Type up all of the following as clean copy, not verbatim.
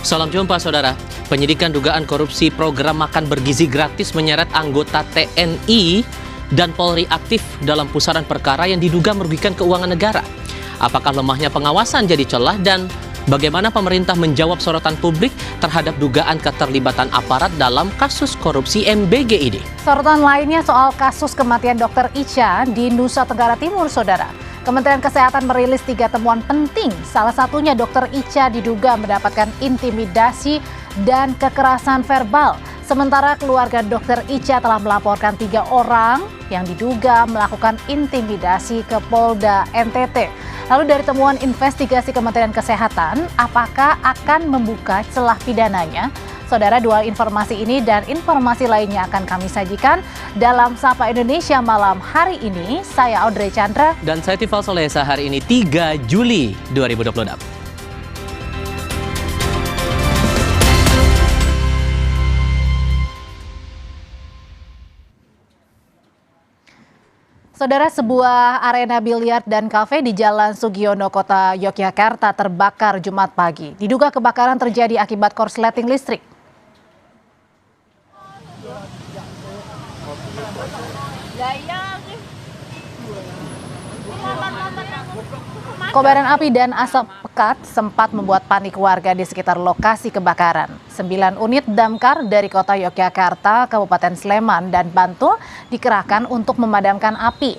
Salam jumpa saudara. Penyidikan dugaan korupsi program makan bergizi gratis menyeret anggota TNI dan Polri aktif dalam pusaran perkara yang diduga merugikan keuangan negara. Apakah lemahnya pengawasan jadi celah dan bagaimana pemerintah menjawab sorotan publik terhadap dugaan keterlibatan aparat dalam kasus korupsi MBG ini? Sorotan lainnya soal kasus kematian Dr. Icha di Nusa Tenggara Timur, saudara. Kementerian Kesehatan merilis 3 temuan penting. Salah satunya Dr. Icha diduga mendapatkan intimidasi dan kekerasan verbal. Sementara keluarga Dr. Icha telah melaporkan 3 orang yang diduga melakukan intimidasi ke Polda NTT. Lalu dari temuan investigasi Kementerian Kesehatan, apakah akan membuka celah pidananya? Saudara, 2 informasi ini dan informasi lainnya akan kami sajikan dalam Sapa Indonesia malam hari ini. Saya Audrey Chandra. Dan saya Tifal Solesa. Hari ini 3 Juli 2026. Saudara, sebuah arena biliar dan kafe di Jalan Sugiono, Kota Yogyakarta terbakar Jumat pagi. Diduga kebakaran terjadi akibat korsleting listrik. Kobaran api dan asap pekat sempat membuat panik warga di sekitar lokasi kebakaran. 9 unit damkar dari Kota Yogyakarta, Kabupaten Sleman, dan Bantul dikerahkan untuk memadamkan api.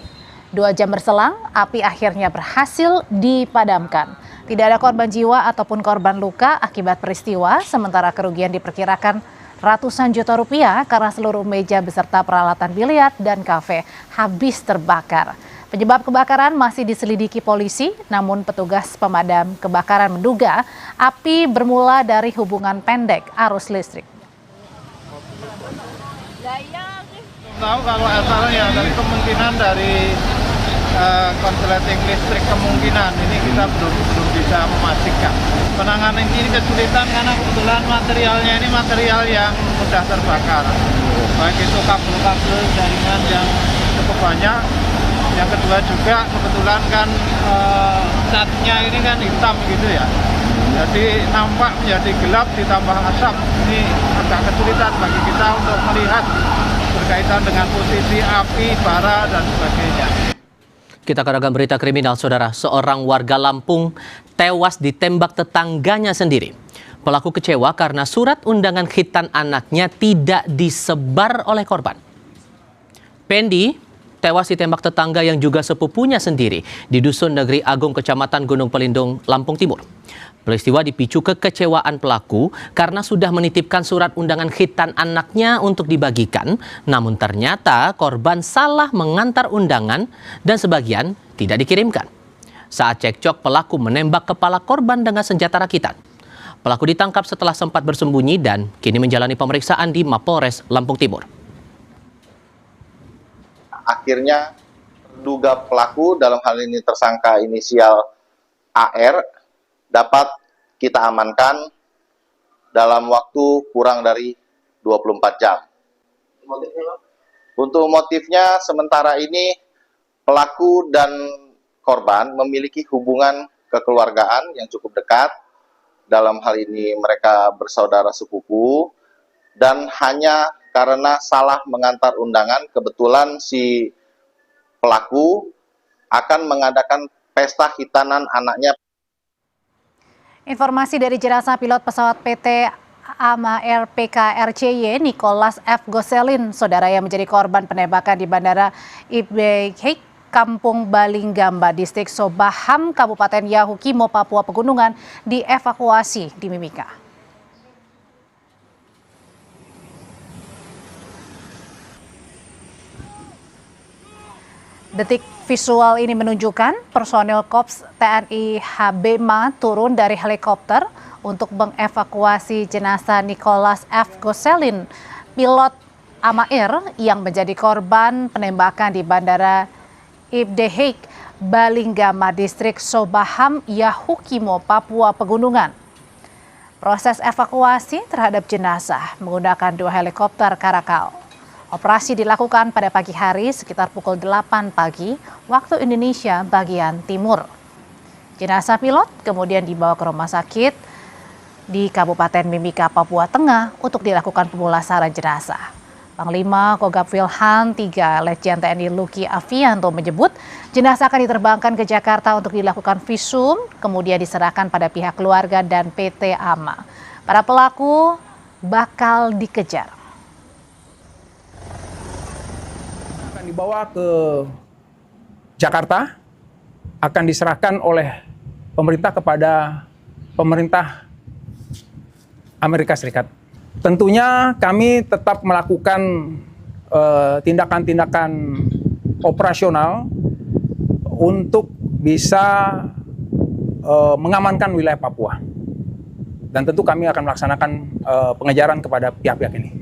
2 jam berselang, api akhirnya berhasil dipadamkan. Tidak ada korban jiwa ataupun korban luka akibat peristiwa, sementara kerugian diperkirakan ratusan juta rupiah karena seluruh meja beserta peralatan biliar dan kafe habis terbakar. Penyebab kebakaran masih diselidiki polisi, namun petugas pemadam kebakaran menduga api bermula dari hubungan pendek arus listrik. Tahu kalau asalnya dari kemungkinan dari korsleting listrik kemungkinan ini kita belum bisa memastikan. Penanganan ini kesulitan karena kebetulan materialnya ini material yang mudah terbakar. Baik itu kabel-kabel jaringan yang cukup banyak. Yang kedua juga kebetulan kan catnya ini kan hitam gitu ya. Jadi nampak menjadi gelap ditambah asap. Ini agak kesulitan bagi kita untuk melihat berkaitan dengan posisi api, bara dan sebagainya. Kita ke ragam berita kriminal, saudara. Seorang warga Lampung tewas ditembak tetangganya sendiri. Pelaku kecewa karena surat undangan khitan anaknya tidak disebar oleh korban. Pendi tewas ditembak tetangga yang juga sepupunya sendiri di Dusun Negeri Agung, Kecamatan Gunung Pelindung, Lampung Timur. Peristiwa dipicu kekecewaan pelaku karena sudah menitipkan surat undangan khitan anaknya untuk dibagikan, namun ternyata korban salah mengantar undangan dan sebagian tidak dikirimkan. Saat cekcok, pelaku menembak kepala korban dengan senjata rakitan. Pelaku ditangkap setelah sempat bersembunyi dan kini menjalani pemeriksaan di Mapolres Lampung Timur. Akhirnya terduga pelaku, dalam hal ini tersangka inisial AR, dapat kita amankan dalam waktu kurang dari 24 jam. Untuk motifnya sementara ini pelaku dan korban memiliki hubungan kekeluargaan yang cukup dekat. Dalam hal ini mereka bersaudara sepupu dan hanya karena salah mengantar undangan, kebetulan si pelaku akan mengadakan pesta khitanan anaknya. Informasi dari jenazah pilot pesawat PT AMA Air PKRCY Nicholas F. Goselin, saudara, yang menjadi korban penembakan di Bandara Ibdehik, Kampung Balinggamba, Distrik Sobaham, Kabupaten Yahukimo, Papua Pegunungan, dievakuasi di Mimika. Detik visual ini menunjukkan personel Korps TNI HBMA turun dari helikopter untuk mengevakuasi jenazah Nicholas F. Goselin, pilot AMA Air yang menjadi korban penembakan di Bandara Ibdehik, Balinggamba, Distrik Sobaham, Yahukimo, Papua Pegunungan. Proses evakuasi terhadap jenazah menggunakan 2 helikopter Karakal. Operasi dilakukan pada pagi hari sekitar pukul 8 pagi waktu Indonesia bagian timur. Jenazah pilot kemudian dibawa ke rumah sakit di Kabupaten Mimika, Papua Tengah untuk dilakukan pemulasaran jenazah. Panglima Kogab Wilhan III Letjen TNI Luki Avianto menyebut jenazah akan diterbangkan ke Jakarta untuk dilakukan visum, kemudian diserahkan pada pihak keluarga dan PT AMA. Para pelaku bakal dikejar. Akan dibawa ke Jakarta, akan diserahkan oleh pemerintah kepada pemerintah Amerika Serikat. Tentunya kami tetap melakukan tindakan-tindakan operasional untuk bisa mengamankan wilayah Papua. Dan tentu kami akan melaksanakan pengejaran kepada pihak-pihak ini.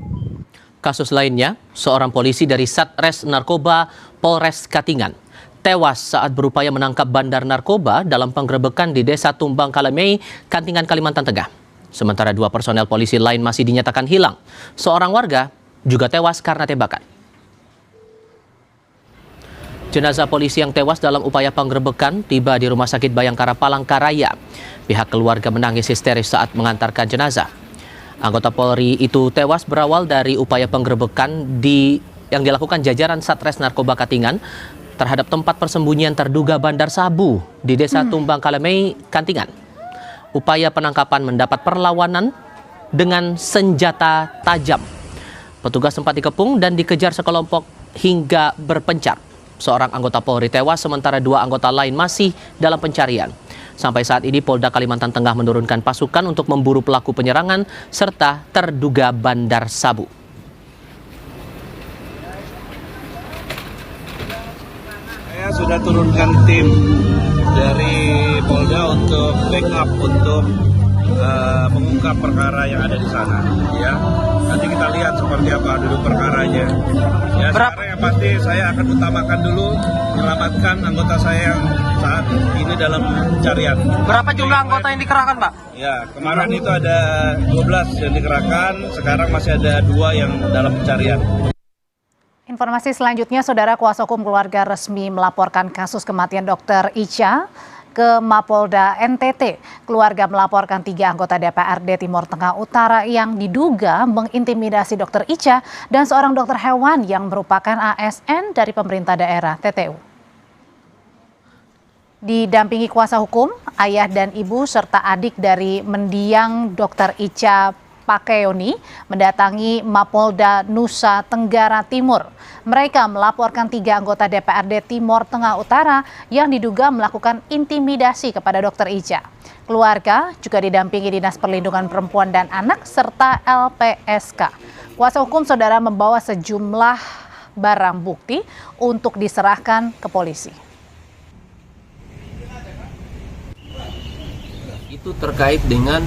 Kasus lainnya, seorang polisi dari Satres Narkoba Polres Katingan tewas saat berupaya menangkap bandar narkoba dalam penggerebekan di Desa Tumbang Kalemei, Katingan, Kalimantan Tengah. Sementara 2 personel polisi lain masih dinyatakan hilang. Seorang warga juga tewas karena tembakan. Jenazah polisi yang tewas dalam upaya penggerebekan tiba di Rumah Sakit Bayangkara Palangkaraya. Pihak keluarga menangis histeris saat mengantarkan jenazah. Anggota Polri itu tewas berawal dari upaya penggerebekan yang dilakukan jajaran Satres Narkoba Katingan terhadap tempat persembunyian terduga bandar sabu di Desa Tumbang Kalemei, Katingan. Upaya penangkapan mendapat perlawanan dengan senjata tajam. Petugas sempat dikepung dan dikejar sekelompok hingga berpencar. Seorang anggota Polri tewas sementara 2 anggota lain masih dalam pencarian. Sampai saat ini Polda Kalimantan Tengah menurunkan pasukan untuk memburu pelaku penyerangan serta terduga bandar sabu. Saya sudah turunkan tim dari Polda untuk backup untuk mengungkap perkara yang ada di sana. Ya, nanti kita lihat seperti apa duduk perkaranya. Ya, sekarang yang pasti saya akan utamakan dulu menyelamatkan anggota saya yang saat ini dalam pencarian. Berapa jumlah anggota yang dikerahkan, Pak? Ya, kemarin itu ada 12 yang dikerahkan, sekarang masih ada 2 yang dalam pencarian. Informasi selanjutnya, Saudara, kuasa hukum keluarga resmi melaporkan kasus kematian Dr. Icha ke Mapolda NTT. Keluarga melaporkan 3 anggota DPRD Timur Tengah Utara yang diduga mengintimidasi Dr. Icha dan seorang dokter hewan yang merupakan ASN dari pemerintah daerah TTU. Didampingi kuasa hukum, ayah dan ibu serta adik dari mendiang Dr. Icha Pakeoni mendatangi Mapolda Nusa Tenggara Timur. Mereka melaporkan 3 anggota DPRD Timur Tengah Utara yang diduga melakukan intimidasi kepada Dr. Icha. Keluarga juga didampingi Dinas Perlindungan Perempuan dan Anak serta LPSK. Kuasa hukum Saudara membawa sejumlah barang bukti untuk diserahkan ke polisi. Itu terkait dengan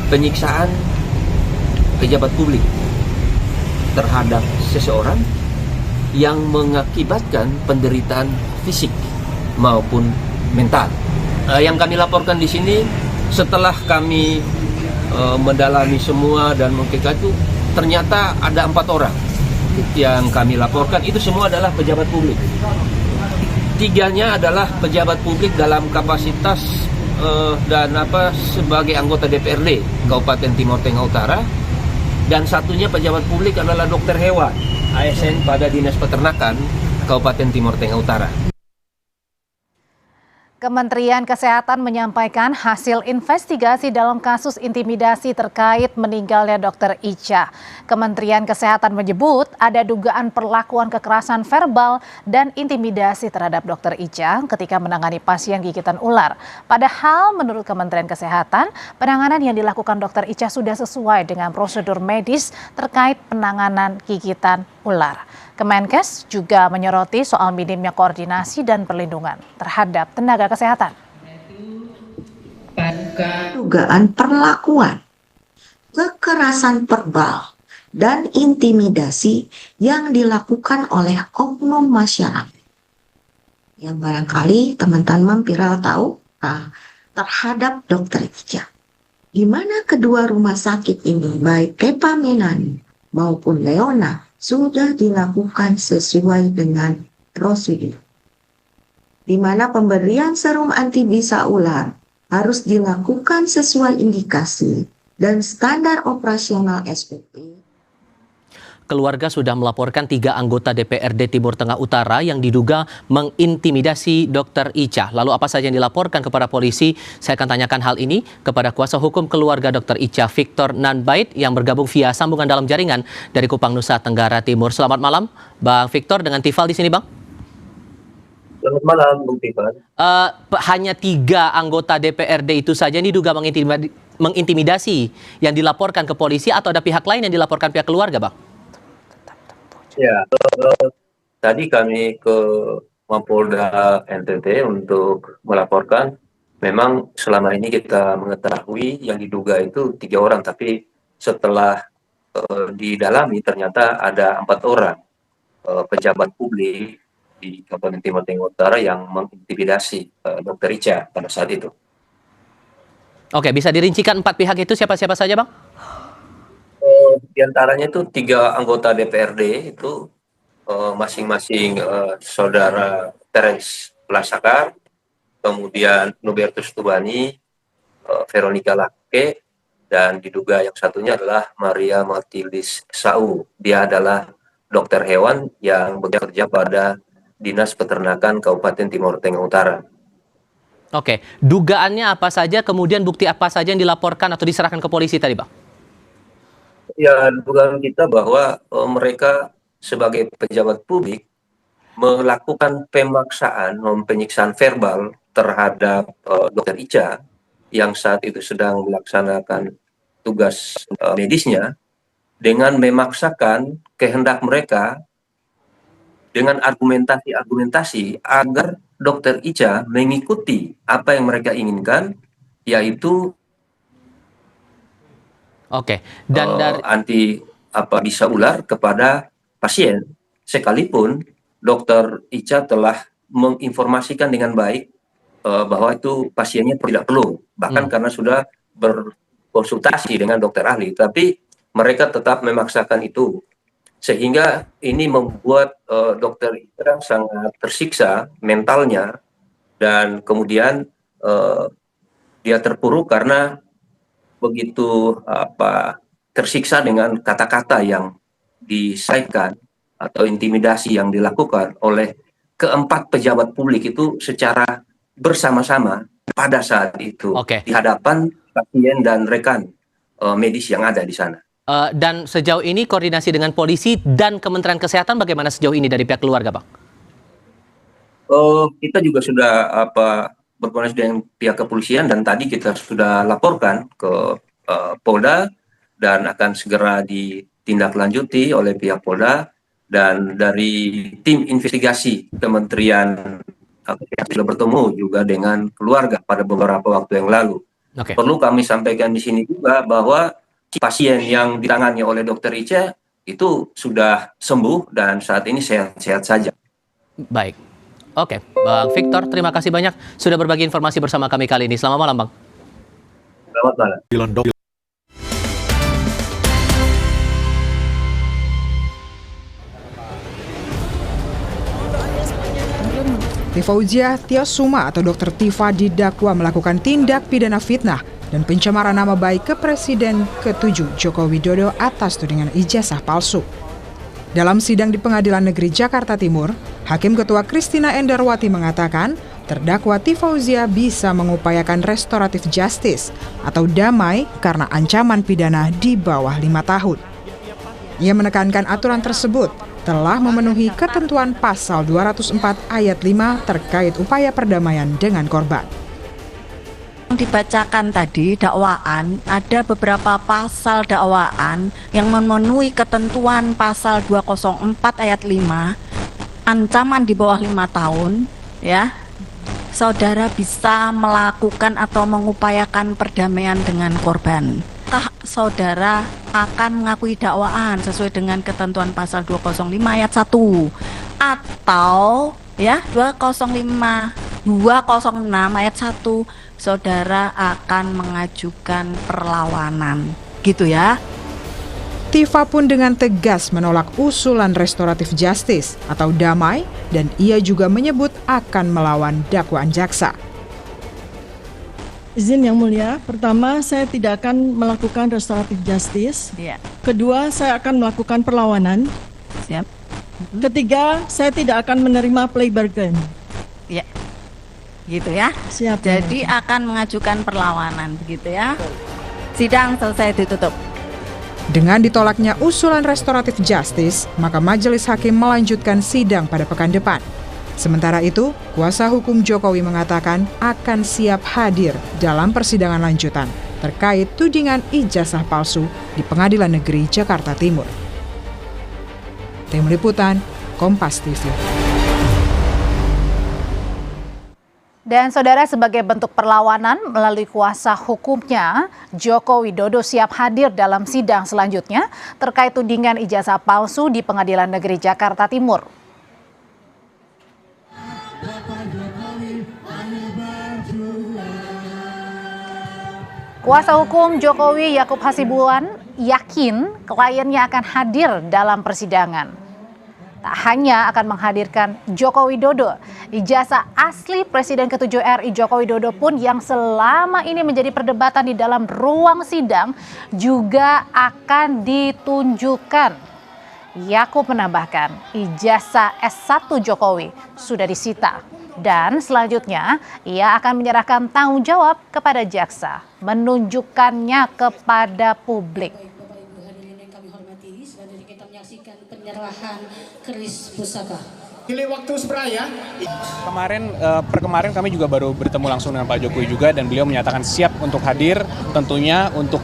penyiksaan pejabat publik terhadap seseorang yang mengakibatkan penderitaan fisik maupun mental. Yang kami laporkan di sini setelah kami mendalami semua dan mengkaji itu ternyata ada 4 orang yang kami laporkan, itu semua adalah pejabat publik. 3-nya adalah pejabat publik dalam kapasitas sebagai anggota DPRD Kabupaten Timur Tengah Utara, dan 1-nya pejabat publik adalah dokter hewan ASN pada Dinas Peternakan Kabupaten Timur Tengah Utara. Kementerian Kesehatan menyampaikan hasil investigasi dalam kasus intimidasi terkait meninggalnya Dr. Icha. Kementerian Kesehatan menyebut ada dugaan perlakuan kekerasan verbal dan intimidasi terhadap Dr. Icha ketika menangani pasien gigitan ular. Padahal menurut Kementerian Kesehatan, penanganan yang dilakukan Dr. Icha sudah sesuai dengan prosedur medis terkait penanganan gigitan ular. Kemenkes juga menyoroti soal minimnya koordinasi dan perlindungan terhadap tenaga kesehatan. Dugaan perlakuan, kekerasan verbal, dan intimidasi yang dilakukan oleh oknum masyarakat. Yang barangkali teman-teman viral tahu terhadap Dr. Icha. Di mana kedua rumah sakit ini, baik Tepa Menani maupun Leona, sudah dilakukan sesuai dengan prosedur. Di mana pemberian serum anti bisa ular harus dilakukan sesuai indikasi dan standar operasional SOP. Keluarga sudah melaporkan 3 anggota DPRD Timur Tengah Utara yang diduga mengintimidasi Dr. Ica. Lalu apa saja yang dilaporkan kepada polisi? Saya akan tanyakan hal ini kepada kuasa hukum keluarga Dr. Ica, Victor Nanbait, yang bergabung via sambungan dalam jaringan dari Kupang, Nusa Tenggara Timur. Selamat malam, Bang Victor, dengan Tifal di sini, Bang. Selamat malam, Bung Tifal. Hanya 3 anggota DPRD itu saja yang diduga mengintimidasi yang dilaporkan ke polisi, atau ada pihak lain yang dilaporkan pihak keluarga, Bang? Ya, tadi kami ke Mapolda NTT untuk melaporkan. Memang selama ini kita mengetahui yang diduga itu 3 orang, tapi setelah didalami ternyata ada 4 orang pejabat publik di Kabupaten Timur Tengah Utara yang mengintimidasi Dr. Ica pada saat itu. Oke, bisa dirincikan 4 pihak itu siapa-siapa saja, Bang? Di antaranya itu 3 anggota DPRD itu masing-masing saudara Terence Lasakar, kemudian Nubertus Tubani, Veronica Lake, dan diduga yang satunya adalah Maria Matildis Sau. Dia adalah dokter hewan yang bekerja pada Dinas Peternakan Kabupaten Timur Tengah Utara. Oke, dugaannya apa saja, kemudian bukti apa saja yang dilaporkan atau diserahkan ke polisi tadi, Bang? Ya, dugaan kita bahwa mereka sebagai pejabat publik melakukan pemaksaan, penyiksaan verbal terhadap Dr. Ica yang saat itu sedang melaksanakan tugas medisnya, dengan memaksakan kehendak mereka dengan argumentasi agar Dr. Ica mengikuti apa yang mereka inginkan, yaitu dan dari bisa ular kepada pasien, sekalipun Dr. Ica telah menginformasikan dengan baik bahwa itu pasiennya tidak perlu, bahkan karena sudah berkonsultasi dengan dokter ahli, tapi mereka tetap memaksakan itu, sehingga ini membuat Dr. Ica sangat tersiksa mentalnya, dan kemudian dia terpuruk karena begitu tersiksa dengan kata-kata yang disampaikan atau intimidasi yang dilakukan oleh keempat pejabat publik itu secara bersama-sama pada saat itu di hadapan pasien dan rekan medis yang ada di sana. Dan sejauh ini koordinasi dengan polisi dan Kementerian Kesehatan bagaimana sejauh ini dari pihak keluarga, Bang? Kita juga sudah berkoordinasi dengan pihak kepolisian, dan tadi kita sudah laporkan ke Polda dan akan segera ditindaklanjuti oleh pihak Polda, dan dari tim investigasi Kementerian sudah bertemu juga dengan keluarga pada beberapa waktu yang lalu. Perlu kami sampaikan di sini juga bahwa pasien yang ditangani oleh Dr. Ica itu sudah sembuh dan saat ini sehat-sehat saja. Baik. Oke, Bang Victor, terima kasih banyak sudah berbagi informasi bersama kami kali ini. Selamat malam, Bang. Selamat malam. Tifauzia Tiasuma atau Dr. Tifa didakwa melakukan tindak pidana fitnah dan pencemaran nama baik ke Presiden ke-7 Joko Widodo atas tudingan ijazah palsu. Dalam sidang di Pengadilan Negeri Jakarta Timur, Hakim Ketua Christina Endarwati mengatakan terdakwa Tifauzia bisa mengupayakan restoratif justice atau damai karena ancaman pidana di bawah 5 tahun. Ia menekankan aturan tersebut telah memenuhi ketentuan pasal 204 ayat 5 terkait upaya perdamaian dengan korban. Dibacakan tadi dakwaan, ada beberapa pasal dakwaan yang memenuhi ketentuan pasal 204 ayat 5, ancaman di bawah 5 tahun, ya. Saudara bisa melakukan atau mengupayakan perdamaian dengan korban. Saudara akan mengakui dakwaan sesuai dengan ketentuan pasal 205 ayat 1 atau ya 206 ayat 1 saudara akan mengajukan perlawanan, gitu ya. Tifa pun dengan tegas menolak usulan restoratif justice atau damai, dan ia juga menyebut akan melawan dakwaan jaksa. Izin Yang Mulia, pertama saya tidak akan melakukan restoratif justice. Ya. Kedua, saya akan melakukan perlawanan. Siap. Ketiga, saya tidak akan menerima plea bargain. Ya. Gitu ya. Siap. Jadi akan mengajukan perlawanan, begitu ya. Sidang selesai ditutup. Dengan ditolaknya usulan restoratif justice, maka majelis hakim melanjutkan sidang pada pekan depan. Sementara itu, kuasa hukum Jokowi mengatakan akan siap hadir dalam persidangan lanjutan terkait tudingan ijazah palsu di Pengadilan Negeri Jakarta Timur. Tim Liputan, Kompas TV. Dan saudara, sebagai bentuk perlawanan melalui kuasa hukumnya, Joko Widodo siap hadir dalam sidang selanjutnya terkait tudingan ijazah palsu di Pengadilan Negeri Jakarta Timur. Kuasa hukum Jokowi Yakub Hasibuan yakin kliennya akan hadir dalam persidangan. Tak hanya akan menghadirkan Joko Widodo, ijazah asli Presiden ke-7 RI Joko Widodo pun yang selama ini menjadi perdebatan di dalam ruang sidang juga akan ditunjukkan. Yakub menambahkan, ijazah S1 Jokowi sudah disita dan selanjutnya ia akan menyerahkan tanggung jawab kepada jaksa, menunjukkannya kepada publik. Penyerahan keris pusaka. Pilih waktu seberaya. Kemarin kami juga baru bertemu langsung dengan Pak Jokowi juga dan beliau menyatakan siap untuk hadir, tentunya untuk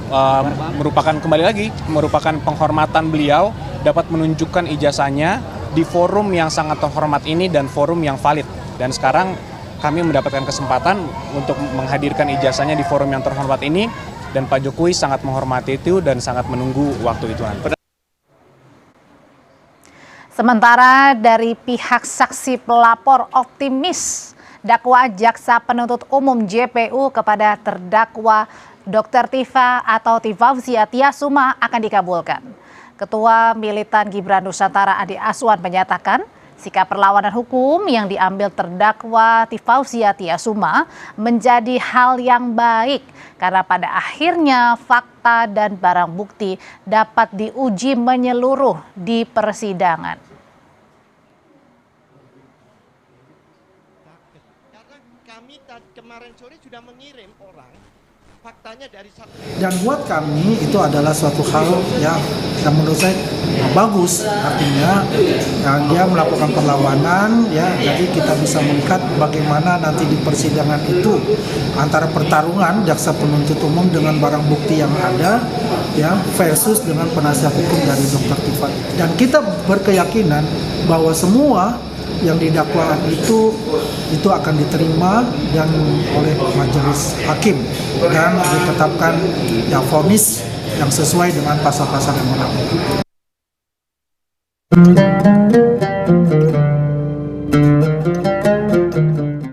merupakan penghormatan beliau dapat menunjukkan ijazahnya di forum yang sangat terhormat ini dan forum yang valid. Dan sekarang kami mendapatkan kesempatan untuk menghadirkan ijazahnya di forum yang terhormat ini dan Pak Jokowi sangat menghormati itu dan sangat menunggu waktu itu nanti. Sementara dari pihak saksi pelapor optimis dakwa jaksa penuntut umum JPU kepada terdakwa Dr. Tifa atau Tifauzia Tiasuma akan dikabulkan. Ketua Militan Gibran Nusantara Adi Aswan menyatakan sikap perlawanan hukum yang diambil terdakwa Tifauzia Tiasuma menjadi hal yang baik karena pada akhirnya fakta dan barang bukti dapat diuji menyeluruh di persidangan. Karena kami kemarin sore sudah mengirim orang faktanya dari satu. Dan buat kami itu adalah suatu hal yang menurut saya bagus, artinya dia melakukan perlawanan ya, jadi kita bisa melihat bagaimana nanti di persidangan itu antara pertarungan jaksa penuntut umum dengan barang bukti yang ada ya versus dengan penasihat hukum dari Dr. Tifa. Dan kita berkeyakinan bahwa semua yang didakwa itu akan diterima dan oleh majelis hakim dan ditetapkan ya vonis yang sesuai dengan pasal-pasal yang berlaku.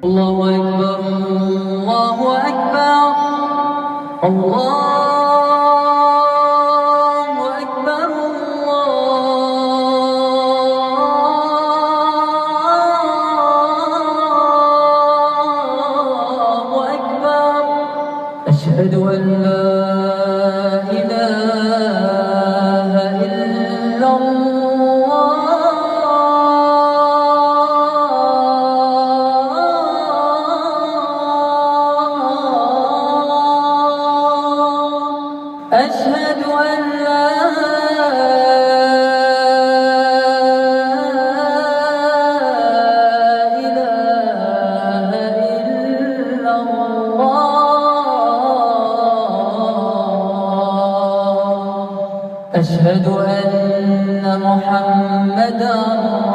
Allahu Akbar, Allahu Akbar, Allah. أشهد أن لا إله إلا الله أشهد أن لا أشهد أن محمدا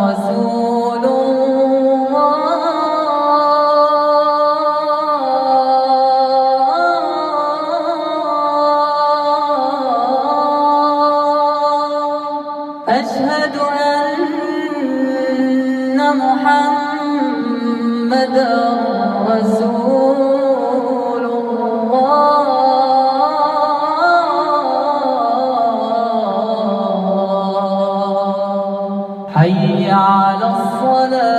رسول الله أشهد أن محمدا رسول الله حي على الصلاة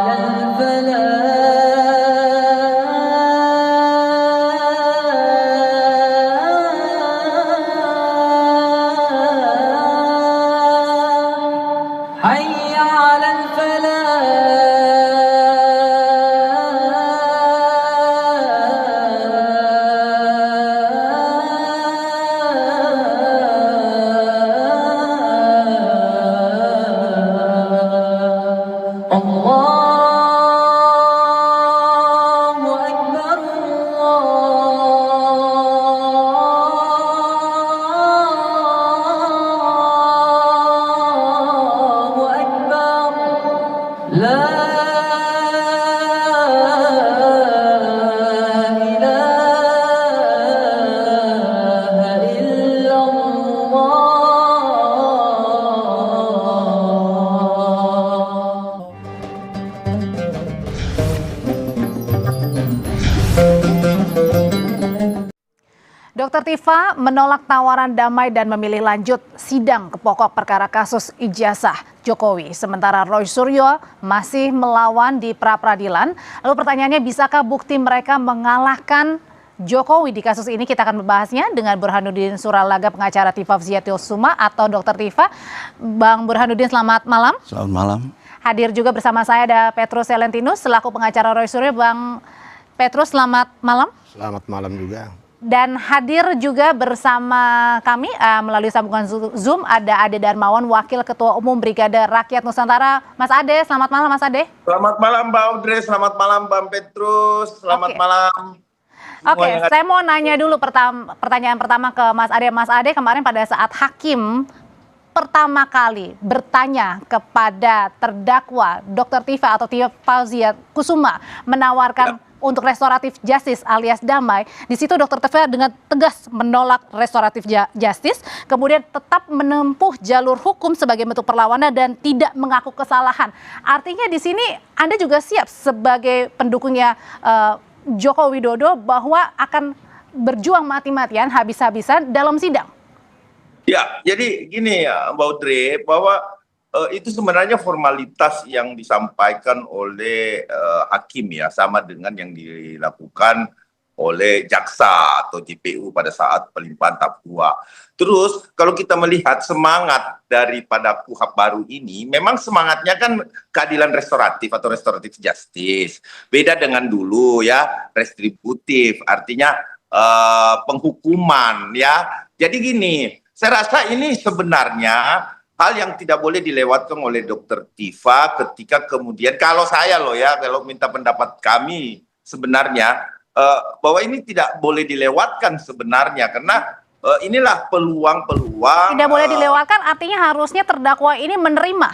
على الفلاح حي على الفلاح الله أكبر الله أكبر لا إله إلا الله. Dr. Tifa menolak tawaran damai dan memilih lanjut sidang ke pokok perkara kasus ijazah Jokowi. Sementara Roy Suryo masih melawan di pra-peradilan. Lalu pertanyaannya, bisakah bukti mereka mengalahkan Jokowi di kasus ini? Kita akan membahasnya dengan Burhanuddin Suralaga, pengacara Tifa Vziatyosuma atau Dr. Tifa. Bang Burhanuddin, selamat malam. Selamat malam. Hadir juga bersama saya ada Petrus Selentinus selaku pengacara Roy Suryo. Bang Petrus, selamat malam. Selamat malam juga. Dan hadir juga bersama kami melalui sambungan Zoom ada Ade Darmawan, Wakil Ketua Umum Brigade Rakyat Nusantara. Mas Ade, selamat malam Mas Ade. Selamat malam Mbak Audrey, selamat malam Bang Petrus, selamat malam. Oke, saya mau nanya dulu pertanyaan pertama ke Mas Ade. Mas Ade, kemarin pada saat hakim pertama kali bertanya kepada terdakwa Dr. Tifa atau Tifa Vziatyosuma menawarkan untuk restoratif justice alias damai, di situ Dr. Tifa dengan tegas menolak restoratif justice, kemudian tetap menempuh jalur hukum sebagai bentuk perlawanan dan tidak mengaku kesalahan. Artinya di sini Anda juga siap sebagai pendukungnya Joko Widodo bahwa akan berjuang mati-matian, habis-habisan dalam sidang. Ya, jadi gini ya Mbak Audrey, bahwa itu sebenarnya formalitas yang disampaikan oleh hakim ya, sama dengan yang dilakukan oleh jaksa atau JPU pada saat pelimpahan tahap 2. Terus kalau kita melihat semangat daripada KUHP baru ini, memang semangatnya kan keadilan restoratif atau restoratif justice. Beda dengan dulu ya, restributif, artinya penghukuman ya. Jadi gini, saya rasa ini sebenarnya hal yang tidak boleh dilewatkan oleh Dr. Tifa ketika kemudian, kalau saya loh ya, kalau minta pendapat kami sebenarnya, bahwa ini tidak boleh dilewatkan sebenarnya, karena inilah peluang-peluang. Tidak boleh dilewatkan artinya harusnya terdakwa ini menerima.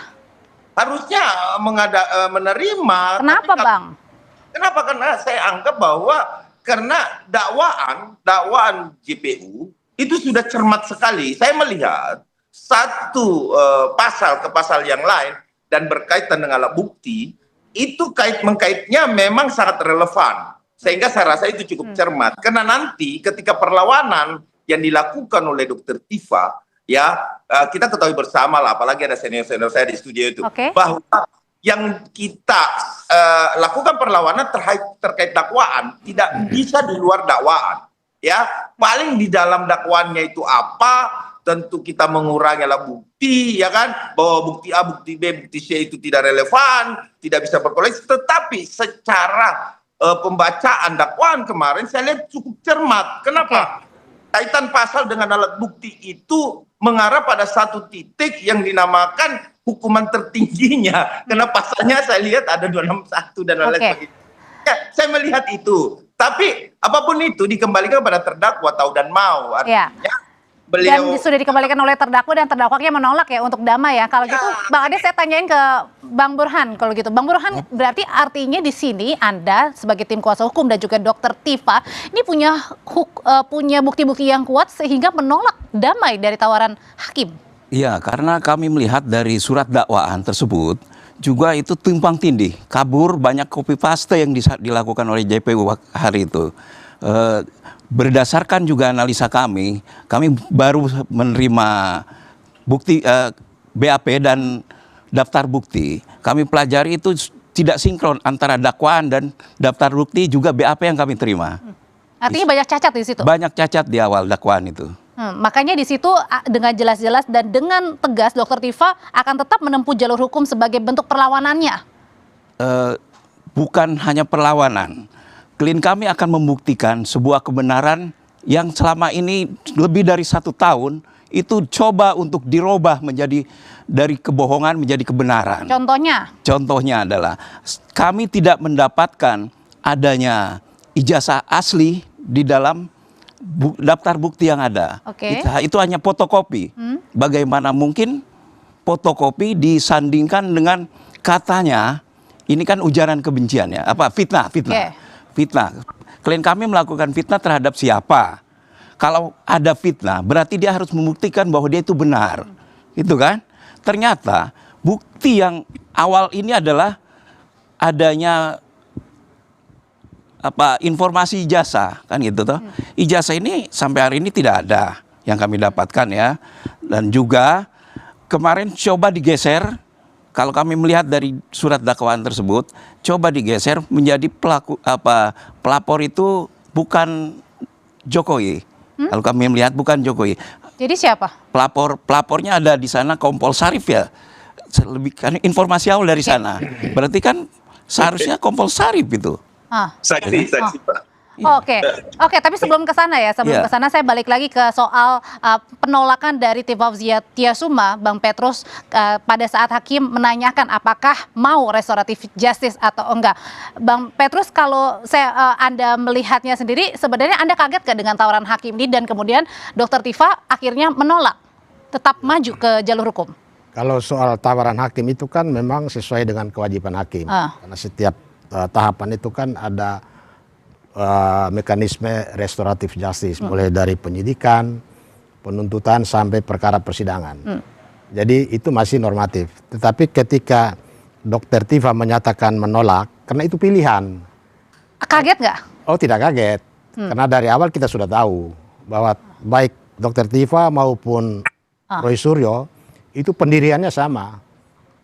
Harusnya menerima. Kenapa Bang? Kenapa? Karena saya anggap bahwa karena dakwaan JPU itu sudah cermat sekali. Saya melihat satu pasal ke pasal yang lain dan berkaitan dengan alat bukti itu mengkaitnya memang sangat relevan, sehingga saya rasa itu cukup cermat, karena nanti ketika perlawanan yang dilakukan oleh Dr. Tifa ya, kita ketahui bersama lah, apalagi ada senior-senior saya di studio itu, bahwa yang kita lakukan perlawanan terkait dakwaan tidak bisa di luar dakwaan ya. Paling di dalam dakwaannya itu apa, tentu kita mengurangi alat bukti, ya kan, bahwa bukti A, bukti B, bukti C itu tidak relevan, tidak bisa berkoleksi. Tetapi secara pembacaan dakwaan kemarin saya lihat cukup cermat. Kenapa? Kaitan pasal dengan alat bukti itu mengarah pada satu titik yang dinamakan hukuman tertingginya. Karena pasalnya saya lihat ada 261 dan lain sebagainya. Ya, saya melihat itu. Tapi apapun itu dikembalikan kepada terdakwa, tahu dan mau. Artinya beliau, dan sudah dikembalikan oleh terdakwa dan terdakwanya menolak ya untuk damai ya. Kalau gitu Bang Ade, saya tanyain ke Bang Burhan kalau gitu. Bang Burhan, berarti artinya di sini Anda sebagai tim kuasa hukum dan juga Dr. Tifa ini punya bukti-bukti yang kuat sehingga menolak damai dari tawaran hakim. Iya, karena kami melihat dari surat dakwaan tersebut juga itu tumpang tindih, kabur, banyak copy paste yang dilakukan oleh JPU hari itu. Berdasarkan juga analisa kami baru menerima bukti BAP dan daftar bukti. Kami pelajari itu tidak sinkron antara dakwaan dan daftar bukti juga BAP yang kami terima. Artinya banyak cacat di situ. Banyak cacat di awal dakwaan itu. Makanya di situ dengan jelas-jelas dan dengan tegas Dr. Tifa akan tetap menempuh jalur hukum sebagai bentuk perlawanannya. Bukan hanya perlawanan. Klien kami akan membuktikan sebuah kebenaran yang selama ini lebih dari 1 tahun itu coba untuk dirubah menjadi dari kebohongan menjadi kebenaran. Contohnya? Contohnya adalah kami tidak mendapatkan adanya ijazah asli di dalam daftar bukti yang ada. Itu hanya fotokopi. Bagaimana mungkin fotokopi disandingkan dengan katanya ini kan ujaran kebencian ya, fitnah. Fitnah. Klien kami melakukan fitnah terhadap siapa? Kalau ada fitnah, berarti dia harus membuktikan bahwa dia itu benar. Gitu kan? Ternyata bukti yang awal ini adalah adanya informasi ijazah, kan gitu toh. Ijazah ini sampai hari ini tidak ada yang kami dapatkan ya. Dan juga kemarin coba digeser. Kalau kami melihat dari surat dakwaan tersebut, coba digeser menjadi pelapor itu bukan Jokowi. Kalau kami melihat bukan Jokowi. Jadi siapa? Pelapornya ada di sana Kompol Sarif ya. Lebih kan informasi awal dari sana. Berarti kan seharusnya Kompol Sarif itu. Saksi Pak. Oke, tapi sebelum ke sana ya, ke sana saya balik lagi ke soal penolakan dari Tia Fauzia Tiasuma, Bang Petrus, pada saat hakim menanyakan apakah mau restoratif justice atau enggak. Bang Petrus, kalau Anda melihatnya sendiri, sebenarnya Anda kaget gak dengan tawaran hakim ini dan kemudian Dr. Tifa akhirnya menolak, tetap maju ke jalur hukum? Kalau soal tawaran hakim itu kan memang sesuai dengan kewajiban hakim, karena setiap tahapan itu kan ada mekanisme restoratif justice, mulai dari penyidikan, penuntutan sampai perkara persidangan. Jadi itu masih normatif. Tetapi ketika Dr. Tifa menyatakan menolak, karena itu pilihan. Kaget nggak? Oh, tidak kaget. Karena dari awal kita sudah tahu bahwa baik Dr. Tifa maupun Roy Suryo itu pendiriannya sama,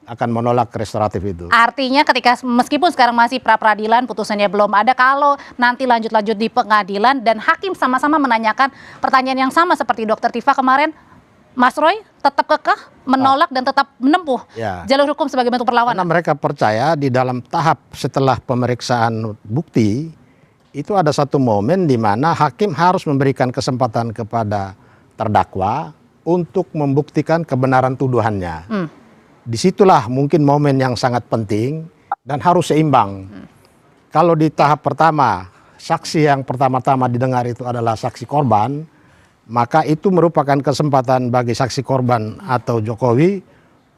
akan menolak restoratif itu. Artinya ketika meskipun sekarang masih pra-peradilan, putusannya belum ada, kalau nanti lanjut-lanjut di pengadilan dan hakim sama-sama menanyakan pertanyaan yang sama seperti Dr. Tifa kemarin, Mas Roy tetap kekeh menolak dan tetap menempuh jalur hukum sebagai bentuk perlawanan. Karena mereka percaya di dalam tahap setelah pemeriksaan bukti itu ada satu momen di mana hakim harus memberikan kesempatan kepada terdakwa untuk membuktikan kebenaran tuduhannya. Disitulah mungkin momen yang sangat penting dan harus seimbang. Kalau di tahap pertama, saksi yang pertama-tama didengar itu adalah saksi korban, maka itu merupakan kesempatan bagi saksi korban atau Jokowi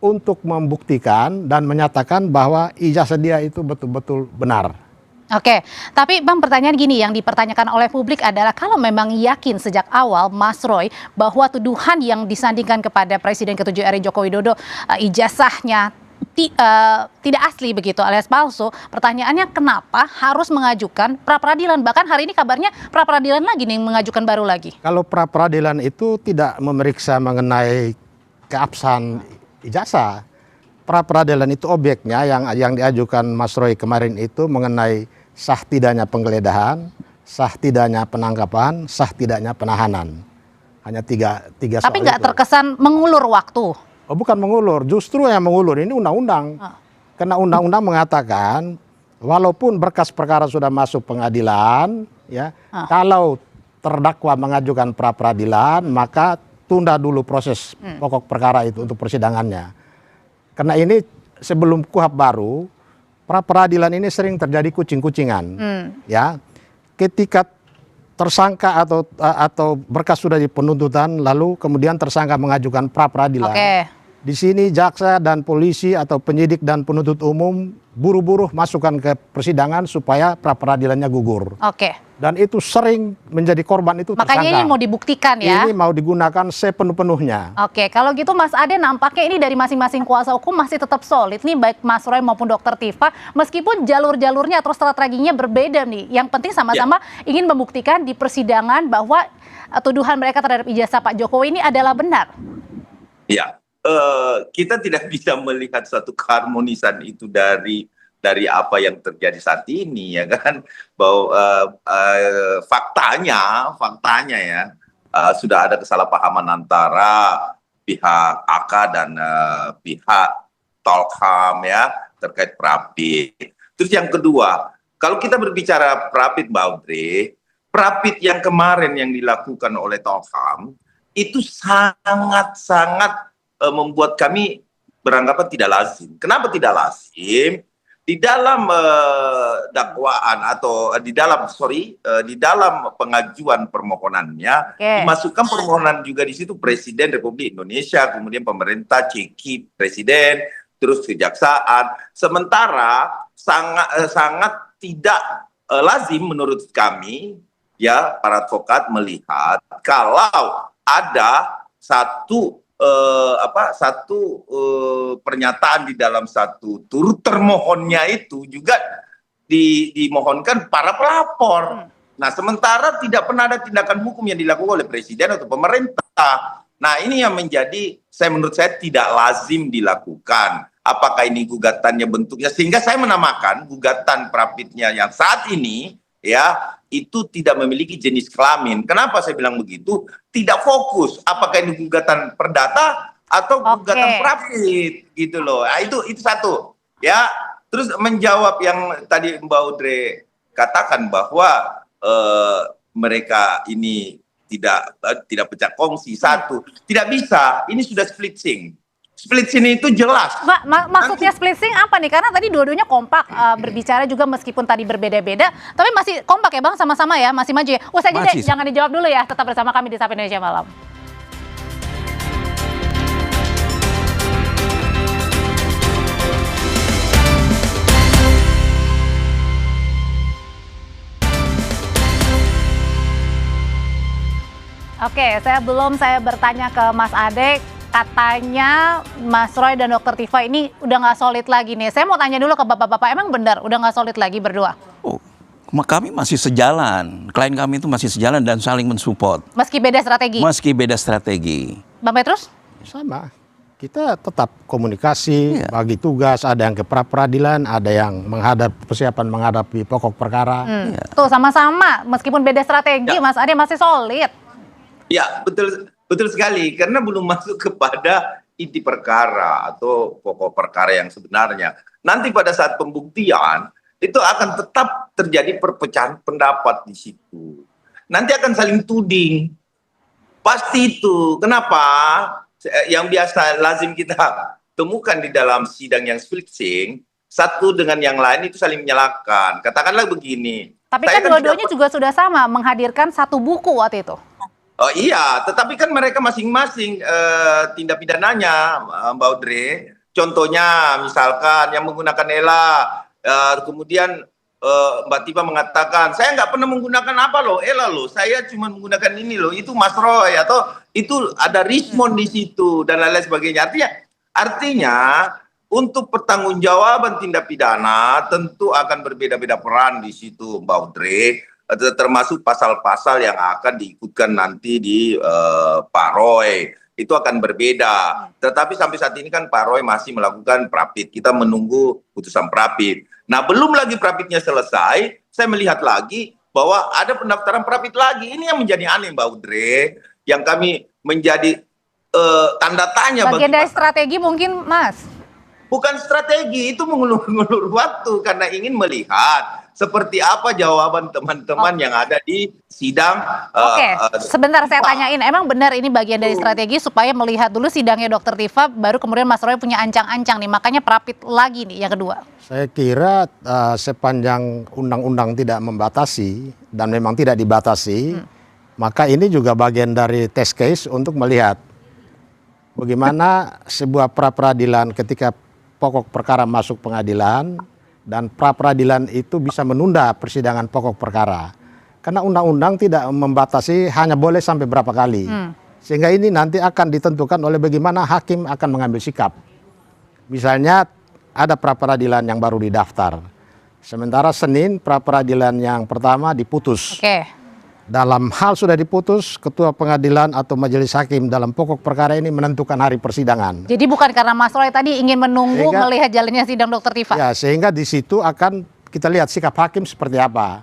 untuk membuktikan dan menyatakan bahwa ijazah dia itu betul-betul benar. Oke, tapi Bang, pertanyaan gini yang dipertanyakan oleh publik adalah kalau memang yakin sejak awal Mas Roy bahwa tuduhan yang disandingkan kepada Presiden ke-7 RI Joko Widodo ijazahnya tidak asli begitu alias palsu, pertanyaannya kenapa harus mengajukan pra-peradilan? Bahkan hari ini kabarnya pra-peradilan lagi nih, mengajukan baru lagi. Kalau pra-peradilan itu tidak memeriksa mengenai keabsahan ijazah. Pra-peradilan itu objeknya yang diajukan Mas Roy kemarin itu mengenai sah tidaknya penggeledahan, sah tidaknya penangkapan, sah tidaknya penahanan. Hanya tiga soal. Tapi nggak terkesan mengulur waktu? Oh, bukan mengulur, justru yang mengulur ini undang-undang. Karena undang-undang mengatakan walaupun berkas perkara sudah masuk pengadilan, ya, kalau terdakwa mengajukan pra-peradilan maka tunda dulu proses pokok perkara itu untuk persidangannya. Karena ini sebelum KUHP baru, pra-peradilan ini sering terjadi kucing-kucingan, ya. Ketika tersangka atau berkas sudah di penuntutan, lalu kemudian tersangka mengajukan pra-peradilan. Di sini jaksa dan polisi atau penyidik dan penuntut umum buru-buru masukkan ke persidangan supaya pra-peradilannya gugur. Dan itu sering menjadi korban itu tersangka. Makanya ini mau dibuktikan ya? Ini mau digunakan sepenuh-penuhnya. Kalau gitu Mas Ade, nampaknya ini dari masing-masing kuasa hukum masih tetap solid nih, baik Mas Roy maupun Dr. Tifa, meskipun jalur-jalurnya atau strateginya berbeda nih. Yang penting sama-sama ingin membuktikan di persidangan bahwa tuduhan mereka terhadap ijazah Pak Jokowi ini adalah benar. Ya, kita tidak bisa melihat satu keharmonisan itu dari dari apa yang terjadi saat ini, ya kan, bahwa faktanya ya sudah ada kesalahpahaman antara pihak AK dan pihak Tolkam ya terkait Prapit. Terus yang kedua, kalau kita berbicara Prapit, Mbak Audrey, Prapit yang kemarin yang dilakukan oleh Tolkam itu sangat-sangat membuat kami beranggapan tidak lazim. Kenapa tidak lazim? Di dalam dakwaan atau di dalam pengajuan permohonannya dimasukkan permohonan juga di situ Presiden Republik Indonesia, kemudian pemerintah, ceki Presiden, terus kejaksaan. Sementara sangat tidak lazim menurut kami ya para advokat melihat kalau ada satu pernyataan di dalam satu turut termohonnya itu juga dimohonkan para pelapor. Nah, sementara tidak pernah ada tindakan hukum yang dilakukan oleh presiden atau pemerintah. Nah, ini yang menurut saya tidak lazim dilakukan. Apakah ini gugatannya bentuknya, sehingga saya menamakan gugatan Prapitnya yang saat ini ya itu tidak memiliki jenis kelamin. Kenapa saya bilang begitu? Tidak fokus apakah ini gugatan perdata atau gugatan Prapit gitu loh. Nah, itu satu. Ya, terus menjawab yang tadi Mbak Audrey katakan bahwa mereka ini tidak pecah kongsi satu. Tidak bisa. Ini sudah splitsing. Splitsing itu jelas. Maksudnya splitsing apa nih? Karena tadi dua-duanya kompak berbicara juga meskipun tadi berbeda-beda, tapi masih kompak ya Bang, sama-sama ya, masih maju ya. Usai jeda, jangan dijawab dulu ya, tetap bersama kami di Sapa Indonesia Malam. Oke, saya bertanya ke Mas Ade. Katanya Mas Roy dan Dr. Tifa ini udah nggak solid lagi nih. Saya mau tanya dulu ke bapak-bapak, emang benar udah nggak solid lagi berdua? Oh, kami masih sejalan, klien kami itu masih sejalan dan saling mensupport. Meski beda strategi? Meski beda strategi. Bang Petrus? Sama, kita tetap komunikasi, bagi tugas, ada yang ke pra-peradilan, ada yang persiapan menghadapi pokok perkara. Tuh sama-sama, meskipun beda strategi, Mas Ade masih solid. Ya, betul sekali, karena belum masuk kepada inti perkara atau pokok perkara yang sebenarnya. Nanti pada saat pembuktian, itu akan tetap terjadi perpecahan pendapat di situ. Nanti akan saling tuding. Pasti itu. Kenapa? Yang biasa lazim kita temukan di dalam sidang yang splitsing, satu dengan yang lain itu saling menyalahkan. Katakanlah begini. Tapi kan dua-duanya juga sudah sama, menghadirkan satu buku waktu itu. Oh iya, tetapi kan mereka masing-masing tindak pidananya, Mbak Audrey. Contohnya misalkan yang menggunakan ELA, kemudian Mbak Tifa mengatakan, saya nggak pernah menggunakan apa loh, ELA loh, saya cuma menggunakan ini loh, itu Mas Roy, atau itu ada Rismond di situ, dan lain-lain sebagainya. Artinya untuk pertanggungjawaban tindak pidana tentu akan berbeda-beda peran di situ, Mbak Audrey. Termasuk pasal-pasal yang akan diikutkan nanti di Pak Roy, itu akan berbeda. Tetapi sampai saat ini kan Pak Roy masih melakukan Prapit, kita menunggu putusan Prapit. Nah, belum lagi Prapitnya selesai, saya melihat lagi bahwa ada pendaftaran Prapit lagi. Ini yang menjadi aneh, Mbak Audrey, yang kami menjadi tanda tanya. Bagian dari strategi mungkin, Mas? Bukan strategi, itu mengulur-ngulur waktu karena ingin melihat seperti apa jawaban teman-teman yang ada di sidang. Sebentar saya tanyain, emang benar ini bagian dari strategi supaya melihat dulu sidangnya Dr. Tifa, baru kemudian Mas Roy punya ancang-ancang nih, makanya Prapit lagi nih yang kedua. Saya kira sepanjang undang-undang tidak membatasi dan memang tidak dibatasi, maka ini juga bagian dari test case untuk melihat bagaimana sebuah pra-peradilan ketika pokok perkara masuk pengadilan, dan pra-peradilan itu bisa menunda persidangan pokok perkara. Karena undang-undang tidak membatasi hanya boleh sampai berapa kali. Sehingga ini nanti akan ditentukan oleh bagaimana hakim akan mengambil sikap. Misalnya ada pra-peradilan yang baru didaftar. Sementara Senin pra-peradilan yang pertama diputus. dalam hal sudah diputus, ketua pengadilan atau majelis hakim dalam pokok perkara ini menentukan hari persidangan. Jadi bukan karena Mas Roy tadi ingin menunggu melihat jalannya sidang Dr. Tifa. Ya, sehingga di situ akan kita lihat sikap hakim seperti apa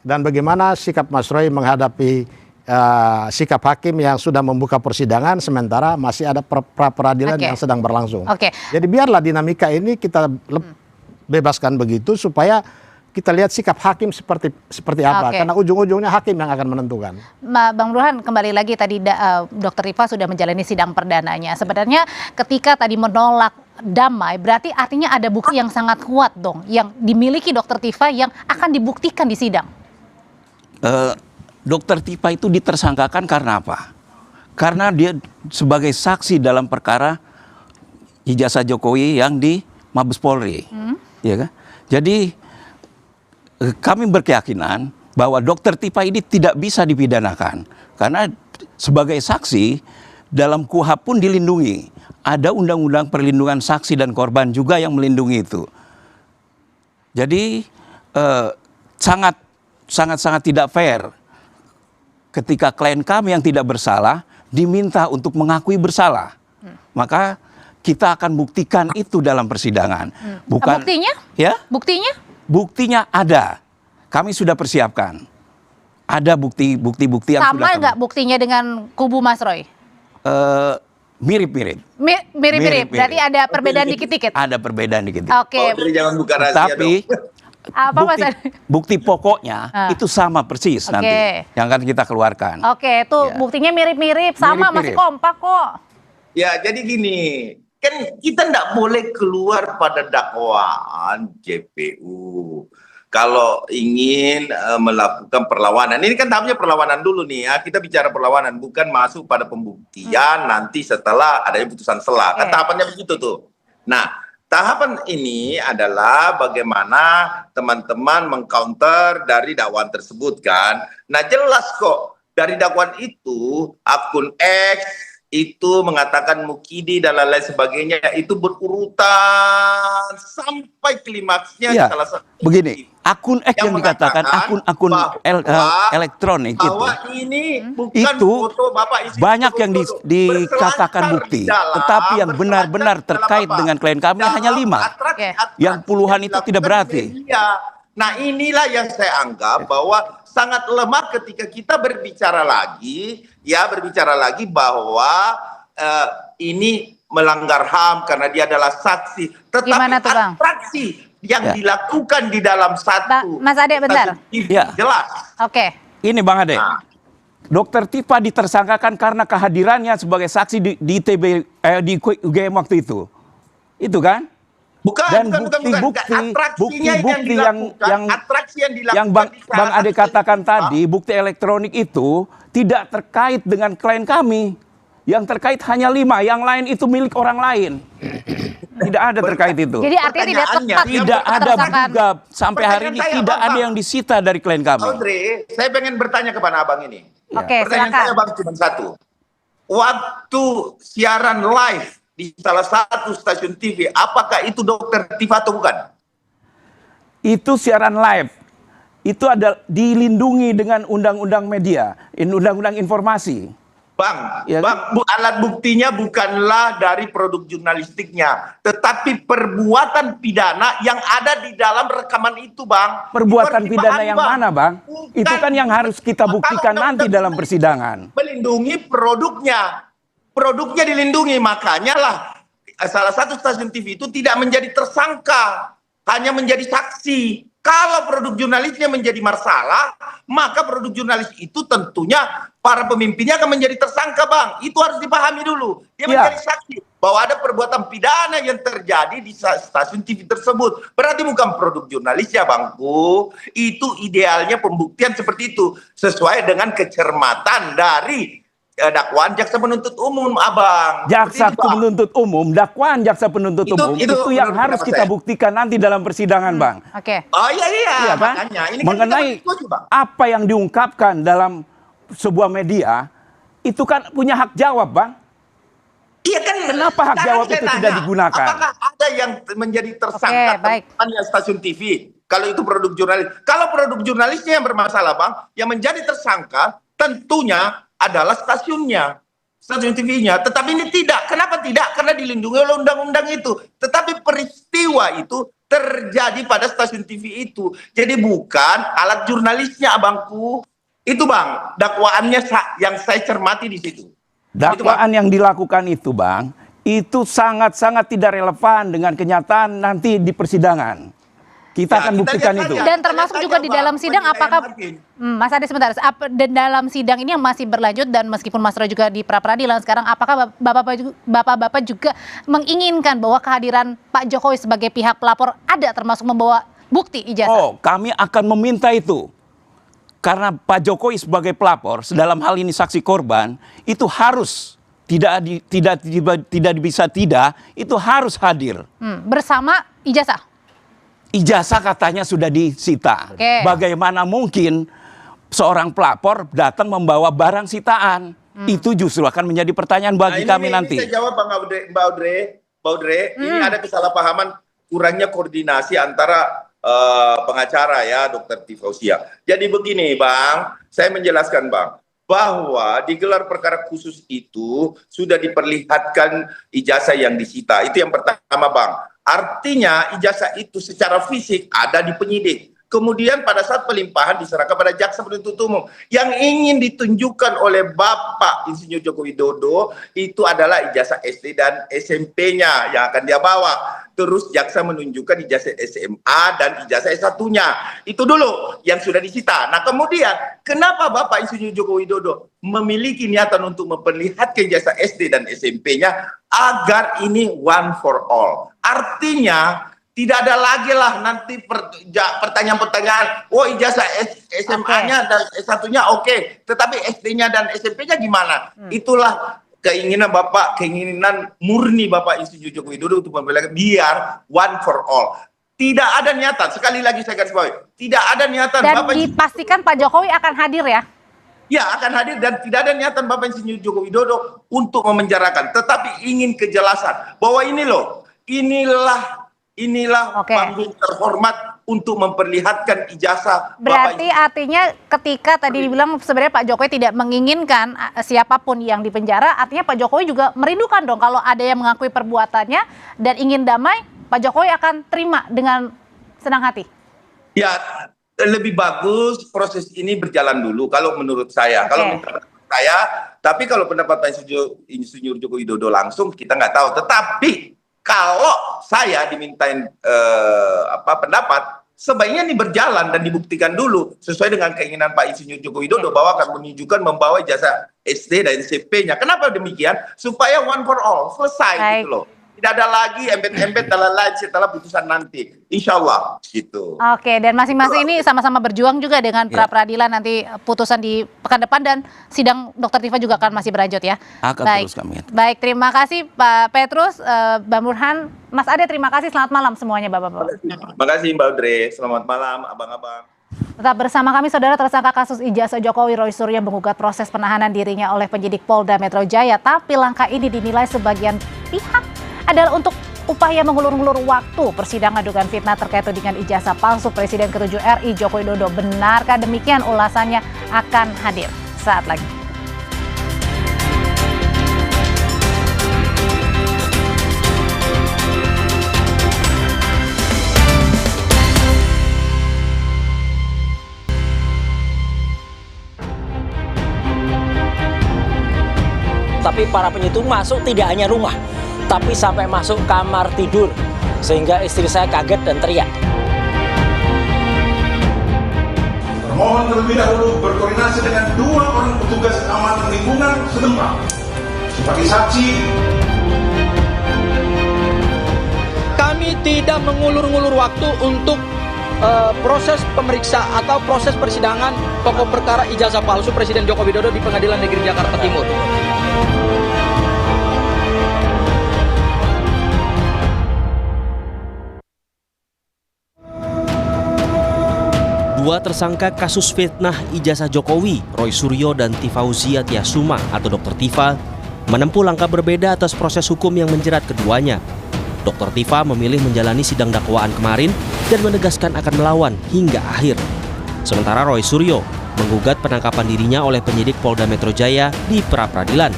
dan bagaimana sikap Mas Roy menghadapi sikap hakim yang sudah membuka persidangan sementara masih ada pra peradilan yang sedang berlangsung. Jadi biarlah dinamika ini kita bebaskan begitu supaya kita lihat sikap hakim seperti apa, karena ujung-ujungnya hakim yang akan menentukan. Bang Burhan, kembali lagi tadi Dr. Tifa sudah menjalani sidang perdananya. Sebenarnya ketika tadi menolak damai, berarti artinya ada bukti yang sangat kuat dong, yang dimiliki Dr. Tifa yang akan dibuktikan di sidang. Dr. Tifa itu ditersangkakan karena apa? Karena dia sebagai saksi dalam perkara ijazah Jokowi yang di Mabes Polri, ya kan? Jadi kami berkeyakinan bahwa Dr. Tifa ini tidak bisa dipidanakan karena sebagai saksi dalam KUHP pun dilindungi. Ada undang-undang perlindungan saksi dan korban juga yang melindungi itu. Jadi sangat tidak fair ketika klien kami yang tidak bersalah diminta untuk mengakui bersalah. Maka kita akan buktikan itu dalam persidangan. Bukan, buktinya? Ya? Buktinya? Buktinya ada, kami sudah persiapkan. Ada bukti-bukti yang sama nggak buktinya dengan kubu Mas Roy? Mirip-mirip. Mirip-mirip. Berarti ada perbedaan dikit-dikit. Ada perbedaan dikit-dikit. Oke. Jangan buka rahasia tapi bukti pokoknya itu sama persis nanti yang akan kita keluarkan. Oke, itu buktinya mirip-mirip, sama masih kompak kok. Ya, jadi gini. Kan kita tidak boleh keluar pada dakwaan JPU kalau ingin melakukan perlawanan. Ini kan tahapnya perlawanan dulu nih ya. Kita bicara perlawanan, bukan masuk pada pembuktian nanti setelah adanya putusan sela. Kan tahapannya begitu tuh. Nah, tahapan ini adalah bagaimana teman-teman mengcounter dari dakwaan tersebut kan. Nah, jelas kok dari dakwaan itu akun X itu mengatakan Mukidi dan lain-lain sebagainya itu berurutan sampai klimaksnya ya, salah satu. Begini, akun X yang dikatakan akun elektronik ini bukan itu foto Bapak banyak yang dikatakan bukti, tetapi yang benar-benar terkait dengan klien kami hanya 5. Yang puluhan itu tidak berarti. Nah, inilah yang saya anggap bahwa sangat lemah ketika kita berbicara lagi bahwa ini melanggar HAM karena dia adalah saksi. Tetapi atraksi yang dilakukan di dalam satu Mas Ade bentar. Jelas. Oke. Ini Bang Ade. Dr. Tifa ditersangkakan karena kehadirannya sebagai saksi di UGM waktu itu. Itu kan? Dan bukti-bukti yang Bang Ade katakan tadi, bukti elektronik itu tidak terkait dengan klien kami. Yang terkait hanya 5, yang lain itu milik orang lain. Tidak ada terkait itu. Jadi artinya tidak tepat. Tidak ada juga sampai hari ini tidak ada yang disita dari klien kami. Audrey, saya pengen bertanya kepada abang ini. Oke, pertanyaan saya bang cuma satu. Waktu siaran live di salah satu stasiun TV, apakah itu Dr. Tifa atau bukan? Itu siaran live. Itu ada dilindungi dengan undang-undang media, undang-undang informasi. Bang, alat buktinya bukanlah dari produk jurnalistiknya, tetapi perbuatan pidana yang ada di dalam rekaman itu, Bang. Perbuatan pidana yang mana, Bang? Itu kan yang harus kita buktikan nanti dalam persidangan. Melindungi produknya. Produknya dilindungi, makanya lah salah satu stasiun TV itu tidak menjadi tersangka, hanya menjadi saksi. Kalau produk jurnalisnya menjadi masalah, maka produk jurnalis itu tentunya para pemimpinnya akan menjadi tersangka, Bang. Itu harus dipahami dulu. Dia menjadi saksi bahwa ada perbuatan pidana yang terjadi di stasiun TV tersebut. Berarti bukan produk jurnalis ya, Bangku. Itu idealnya pembuktian seperti itu, sesuai dengan kecermatan dari dakwaan jaksa penuntut umum, Abang. Jaksa penuntut umum, dakwaan jaksa penuntut umum itu yang harus kita buktikan nanti dalam persidangan, Bang. Oke. Oh iya kan? Makanya ini mengenai apa yang diungkapkan dalam sebuah media itu kan punya hak jawab, Bang. Iya kan. Kenapa hak jawab itu tidak digunakan? Apakah ada yang menjadi tersangka teman-teman stasiun TV. Kalau itu produk jurnalis. Kalau produk jurnalisnya yang bermasalah, Bang, yang menjadi tersangka tentunya adalah stasiunnya, stasiun TV-nya. Tetapi ini tidak. Kenapa tidak? Karena dilindungi oleh undang-undang itu. Tetapi peristiwa itu terjadi pada stasiun TV itu. Jadi bukan alat jurnalisnya, abangku. Itu, Bang, dakwaannya yang saya cermati di situ. Dakwaan yang dilakukan itu, Bang, itu sangat-sangat tidak relevan dengan kenyataan nanti di persidangan. Kita akan buktikan itu. Dan termasuk juga di dalam sidang, apakah Mas Ade sebentar, dan dalam sidang ini yang masih berlanjut dan meskipun Mas Roy juga di pra peradilan sekarang, apakah bapak-bapak juga menginginkan bahwa kehadiran Pak Jokowi sebagai pihak pelapor ada termasuk membawa bukti ijazah? Oh, kami akan meminta itu. Karena Pak Jokowi sebagai pelapor, dalam hal ini saksi korban, itu harus tidak bisa itu harus hadir. Bersama ijazah? Ijazah katanya sudah disita. Bagaimana mungkin seorang pelapor datang membawa barang sitaan? Itu justru akan menjadi pertanyaan bagi kami nanti. Ini saya jawab, Mbak Audrey. Ini ada kesalahpahaman, kurangnya koordinasi antara pengacara ya, Dr. Tifausia. Jadi begini, Bang, saya menjelaskan, Bang, bahwa di gelar perkara khusus itu sudah diperlihatkan ijazah yang disita. Itu yang pertama, Bang. Artinya ijazah itu secara fisik ada di penyidik. Kemudian pada saat pelimpahan diserahkan pada jaksa penuntut umum. Yang ingin ditunjukkan oleh Bapak Insinyur Joko Widodo itu adalah ijazah SD dan SMP-nya yang akan dia bawa. Terus jaksa menunjukkan ijazah SMA dan ijazah S1-nya. Itu dulu yang sudah disita. Nah kemudian kenapa Bapak Insinyur Joko Widodo memiliki niatan untuk memperlihatkan ijazah SD dan SMP-nya agar ini one for all. Artinya tidak ada lagi lah nanti pertanyaan-pertanyaan, oh ijazah SMA-nya dan S1-nya oke, tetapi SD-nya dan SMP-nya gimana? Itulah keinginan murni Bapak Insinyur Joko Widodo untuk memperlihatkan biar one for all. Tidak ada niatan, sekali lagi saya garis bawahi, tidak ada niatan. Dan dipastikan Pak Jokowi akan hadir ya? Ya, akan hadir dan tidak ada niatan Bapak Insinyur Joko Widodo untuk memenjarakan, tetapi ingin kejelasan bahwa ini loh, inilah panggung terhormat untuk memperlihatkan ijazah. Berarti artinya ketika tadi dibilang sebenarnya Pak Jokowi tidak menginginkan siapapun yang dipenjara, artinya Pak Jokowi juga merindukan dong kalau ada yang mengakui perbuatannya dan ingin damai, Pak Jokowi akan terima dengan senang hati. Ya, lebih bagus proses ini berjalan dulu kalau menurut saya. Kalau menurut saya, tapi kalau pendapat Pak Insinyur Joko Widodo langsung kita nggak tahu. Tetapi kalau saya dimintain pendapat, sebaiknya ini berjalan dan dibuktikan dulu sesuai dengan keinginan Pak Insinyur Joko Widodo bahwa akan menunjukkan membawa ijazah SD dan SMP-nya. Kenapa demikian? Supaya one for all, selesai gitu loh. Tidak ada lagi embet-embet lain setelah putusan nanti. Insya Allah gitu. Oke, dan masing-masing ini sama-sama berjuang juga dengan pra peradilan nanti putusan di pekan depan dan sidang Dr. Tifa juga akan masih berlanjut ya. Akan terus kami. Baik, terima kasih Pak Petrus, Bang Burhan, Mas Ade, terima kasih. Selamat malam semuanya Bapak-bapak. Terima kasih Mbak Audrey. Selamat malam abang-abang. Tetap bersama kami, saudara. Tersangka kasus ijazah Jokowi, Roy Suryo menggugat proses penahanan dirinya oleh penyidik Polda Metro Jaya. Tapi langkah ini dinilai sebagian pihak adalah untuk upaya mengulur-ngulur waktu persidangan dugaan fitnah terkait tudingan ijazah palsu Presiden ke-7 RI Joko Widodo. Benarkah demikian? Ulasannya akan hadir saat lagi. Tapi para penyidik masuk tidak hanya rumah, tapi sampai masuk kamar tidur, sehingga istri saya kaget dan teriak. Termohon terlebih dahulu berkoordinasi dengan 2 orang petugas keamanan lingkungan setempat sebagai saksi. Kami tidak mengulur-ngulur waktu untuk proses pemeriksa atau proses persidangan pokok perkara ijazah palsu Presiden Joko Widodo di Pengadilan Negeri Jakarta Timur. Dua tersangka kasus fitnah ijazah Jokowi, Roy Suryo dan Tifauzia Tiasuma atau Dr. Tifa, menempuh langkah berbeda atas proses hukum yang menjerat keduanya. Dr. Tifa memilih menjalani sidang dakwaan kemarin dan menegaskan akan melawan hingga akhir. Sementara Roy Suryo menggugat penangkapan dirinya oleh penyidik Polda Metro Jaya di pra-peradilan.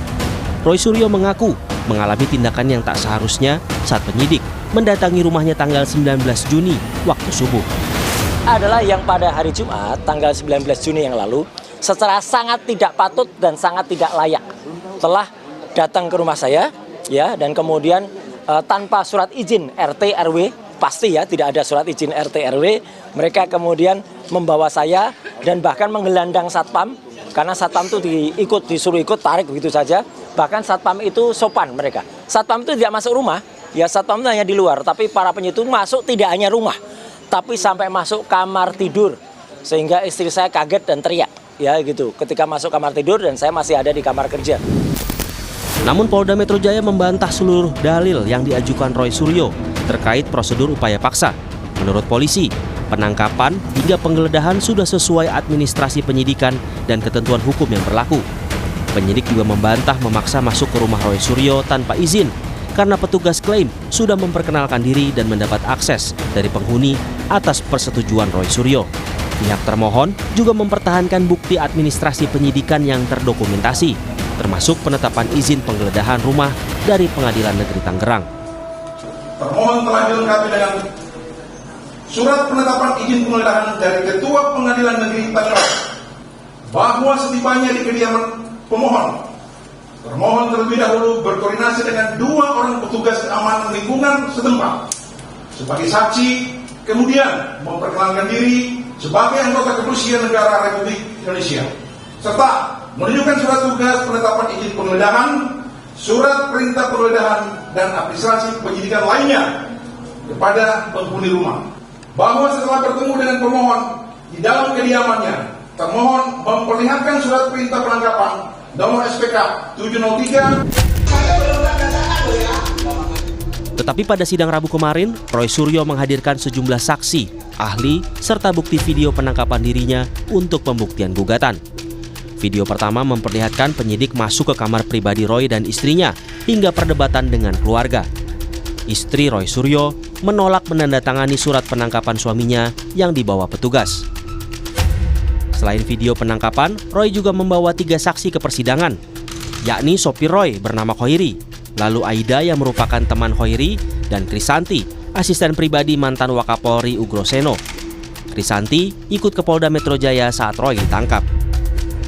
Roy Suryo mengaku mengalami tindakan yang tak seharusnya saat penyidik mendatangi rumahnya tanggal 19 Juni waktu subuh. Adalah yang pada hari Jumat tanggal 19 Juni yang lalu secara sangat tidak patut dan sangat tidak layak telah datang ke rumah saya ya, dan kemudian tanpa surat izin RT RW, pasti ya tidak ada surat izin RT RW, mereka kemudian membawa saya dan bahkan menggelandang satpam karena satpam itu disuruh ikut tarik begitu saja. Bahkan satpam itu sopan mereka. Satpam itu tidak masuk rumah, ya satpam itu hanya di luar, tapi para penyitung masuk tidak hanya rumah, tapi sampai masuk kamar tidur sehingga istri saya kaget dan teriak. Ya gitu, ketika masuk kamar tidur dan saya masih ada di kamar kerja. Namun Polda Metro Jaya membantah seluruh dalil yang diajukan Roy Suryo terkait prosedur upaya paksa. Menurut polisi, penangkapan hingga penggeledahan sudah sesuai administrasi penyidikan dan ketentuan hukum yang berlaku. Penyidik juga membantah memaksa masuk ke rumah Roy Suryo tanpa izin karena petugas klaim sudah memperkenalkan diri dan mendapat akses dari penghuni atas persetujuan Roy Suryo. Pihak termohon juga mempertahankan bukti administrasi penyidikan yang terdokumentasi, termasuk penetapan izin penggeledahan rumah dari Pengadilan Negeri Tangerang. Termohon telah dilengkapi dengan surat penetapan izin penggeledahan dari Ketua Pengadilan Negeri Tangerang bahwa setibanya di kediaman pemohon, termohon terlebih dahulu berkoordinasi dengan 2 orang petugas keamanan lingkungan setempat sebagai saksi, kemudian memperkenalkan diri sebagai anggota Kepolisian Negara Republik Indonesia, serta menunjukkan surat tugas penetapan izin penggeledahan, surat perintah penggeledahan, dan administrasi penyidikan lainnya kepada penghuni rumah. Bahwa setelah bertemu dengan pemohon di dalam kediamannya, termohon memperlihatkan surat perintah penangkapan nomor SPK 703. Tetapi pada sidang Rabu kemarin, Roy Suryo menghadirkan sejumlah saksi, ahli, serta bukti video penangkapan dirinya untuk pembuktian gugatan. Video pertama memperlihatkan penyidik masuk ke kamar pribadi Roy dan istrinya hingga perdebatan dengan keluarga. Istri Roy Suryo menolak menandatangani surat penangkapan suaminya yang dibawa petugas. Selain video penangkapan, Roy juga membawa 3 saksi ke persidangan, yakni sopir Roy bernama Khoiri, lalu Aida yang merupakan teman Khoiri, dan Krisanti, asisten pribadi mantan Wakapolri Ugroseno. Krisanti ikut ke Polda Metro Jaya saat Roy ditangkap.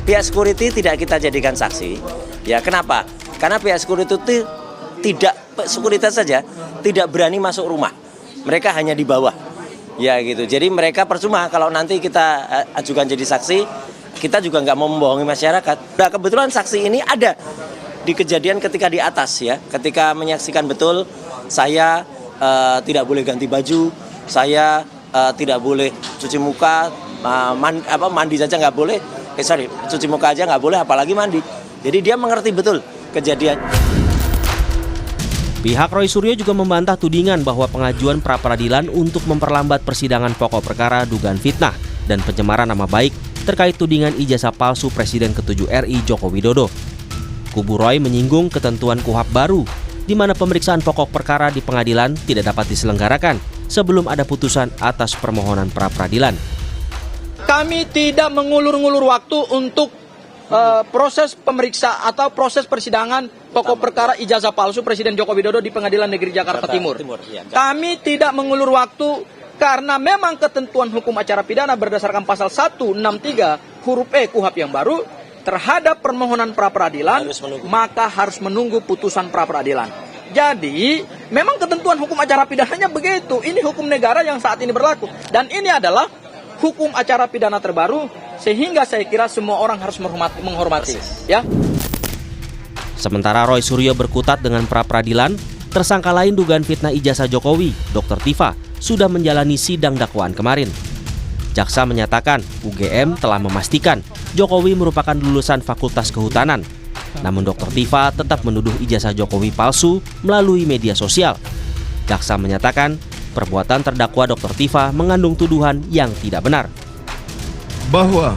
Pihak security tidak kita jadikan saksi. Ya kenapa? Karena pihak security itu sekuritas saja tidak berani masuk rumah. Mereka hanya di bawah. Ya gitu. Jadi mereka percuma kalau nanti kita ajukan jadi saksi, kita juga nggak mau membohongi masyarakat. Nah, kebetulan saksi ini ada di kejadian ketika di atas ya, ketika menyaksikan betul saya tidak boleh ganti baju, saya tidak boleh cuci muka, mandi saja nggak boleh. Cuci muka aja nggak boleh, apalagi mandi. Jadi dia mengerti betul kejadian. Pihak Roy Suryo juga membantah tudingan bahwa pengajuan pra-peradilan untuk memperlambat persidangan pokok perkara dugaan fitnah dan pencemaran nama baik terkait tudingan ijazah palsu Presiden ke-7 RI Joko Widodo. Kubu Roy menyinggung ketentuan KUHP baru, di mana pemeriksaan pokok perkara di pengadilan tidak dapat diselenggarakan sebelum ada putusan atas permohonan pra-peradilan. Kami tidak mengulur-ngulur waktu untuk proses pemeriksa atau proses persidangan pokok perkara ijazah palsu Presiden Joko Widodo di Pengadilan Negeri Jakarta Timur. Kami tidak mengulur waktu karena memang ketentuan hukum acara pidana berdasarkan pasal 163 huruf E KUHP yang baru terhadap permohonan pra-peradilan maka harus menunggu putusan pra-peradilan. Jadi memang ketentuan hukum acara pidananya begitu. Ini hukum negara yang saat ini berlaku dan ini adalah hukum acara pidana terbaru, sehingga saya kira semua orang harus menghormati. Ya. Sementara Roy Suryo berkutat dengan pra-peradilan, tersangka lain dugaan fitnah ijazah Jokowi, Dr. Tifa, sudah menjalani sidang dakwaan kemarin. Jaksa menyatakan UGM telah memastikan Jokowi merupakan lulusan Fakultas Kehutanan. Namun Dr. Tifa tetap menuduh ijazah Jokowi palsu melalui media sosial. Jaksa menyatakan perbuatan terdakwa Dr. Tifa mengandung tuduhan yang tidak benar. Bahwa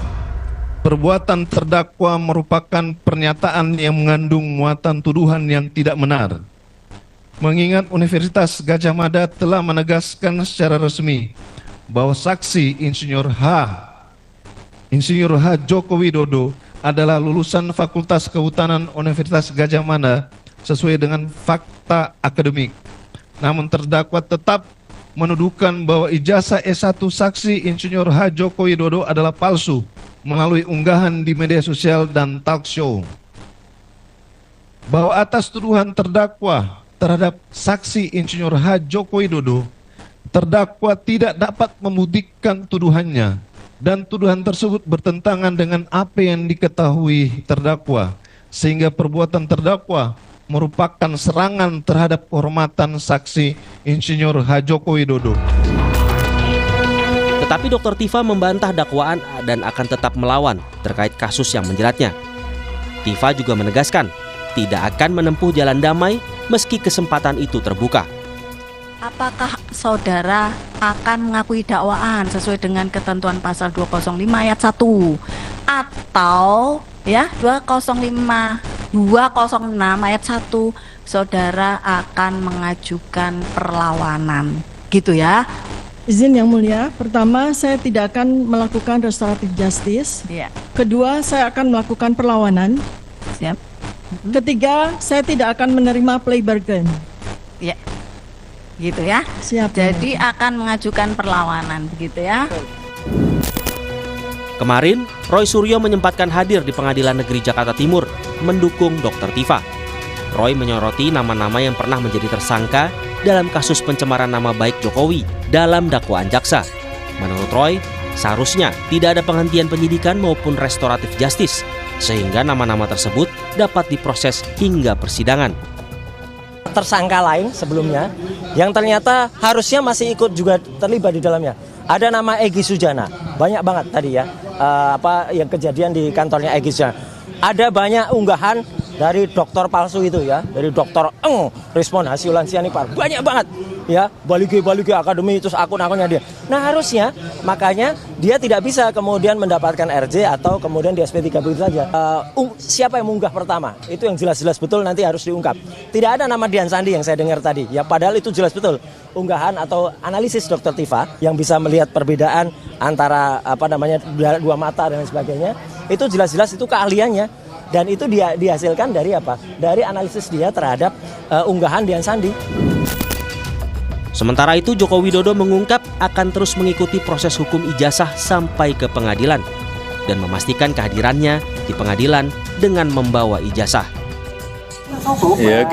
perbuatan terdakwa merupakan pernyataan yang mengandung muatan tuduhan yang tidak benar. mengingat Universitas Gadjah Mada telah menegaskan secara resmi bahwa saksi Insinyur H. Joko Widodo adalah lulusan Fakultas Kehutanan Universitas Gadjah Mada sesuai dengan fakta akademik. Namun terdakwa tetap menuduhkan bahwa ijazah S1 saksi Insinyur H. Joko Widodo adalah palsu melalui unggahan di media sosial dan talk show. Bahwa atas tuduhan terdakwa terhadap saksi Insinyur H. Joko Widodo, terdakwa tidak dapat membuktikan tuduhannya dan tuduhan tersebut bertentangan dengan apa yang diketahui terdakwa, sehingga perbuatan terdakwa merupakan serangan terhadap kehormatan saksi Insinyur H. Joko Widodo. Tetapi Dr. Tifa membantah dakwaan dan akan tetap melawan terkait kasus yang menjeratnya. Tifa juga menegaskan tidak akan menempuh jalan damai meski kesempatan itu terbuka. Apakah saudara akan mengakui dakwaan sesuai dengan ketentuan pasal 205 ayat 1 atau ya 206 ayat 1 saudara akan mengajukan perlawanan gitu ya? Izin Yang Mulia, pertama saya tidak akan melakukan restoratif justice. Ya. Kedua, saya akan melakukan perlawanan. Siap. Ketiga, saya tidak akan menerima plea bargain. Ya. Gitu ya. Siap. Jadi akan mengajukan perlawanan begitu ya. Kemarin, Roy Suryo menyempatkan hadir di Pengadilan Negeri Jakarta Timur mendukung Dr. Tifa. Roy menyoroti nama-nama yang pernah menjadi tersangka dalam kasus pencemaran nama baik Jokowi dalam dakwaan jaksa. Menurut Roy, seharusnya tidak ada penghentian penyidikan maupun restoratif justice, sehingga nama-nama tersebut dapat diproses hingga persidangan. Tersangka lain sebelumnya yang ternyata harusnya masih ikut juga terlibat di dalamnya. Ada nama Egy Sujana, banyak banget tadi ya, yang kejadian di kantornya Egy Sujana. Ada banyak unggahan dari dokter palsu itu ya, dari dokter Respon Hasiulansianipar, banyak banget ya, Baligi Akademi, terus akun-akunnya dia. Nah harusnya makanya dia tidak bisa kemudian mendapatkan RJ atau kemudian di SP3 begitu saja. Siapa yang mengunggah pertama, itu yang jelas-jelas betul nanti harus diungkap. Tidak ada nama Dian Sandi yang saya dengar tadi, ya padahal itu jelas betul unggahan atau analisis Dr. Tifa yang bisa melihat perbedaan antara dua mata dan sebagainya. Itu jelas-jelas itu keahliannya. Dan itu dia dihasilkan dari apa? Dari analisis dia terhadap unggahan Dian Sandi. Sementara itu Joko Widodo mengungkap akan terus mengikuti proses hukum ijazah sampai ke pengadilan dan memastikan kehadirannya di pengadilan dengan membawa ijazah. Ya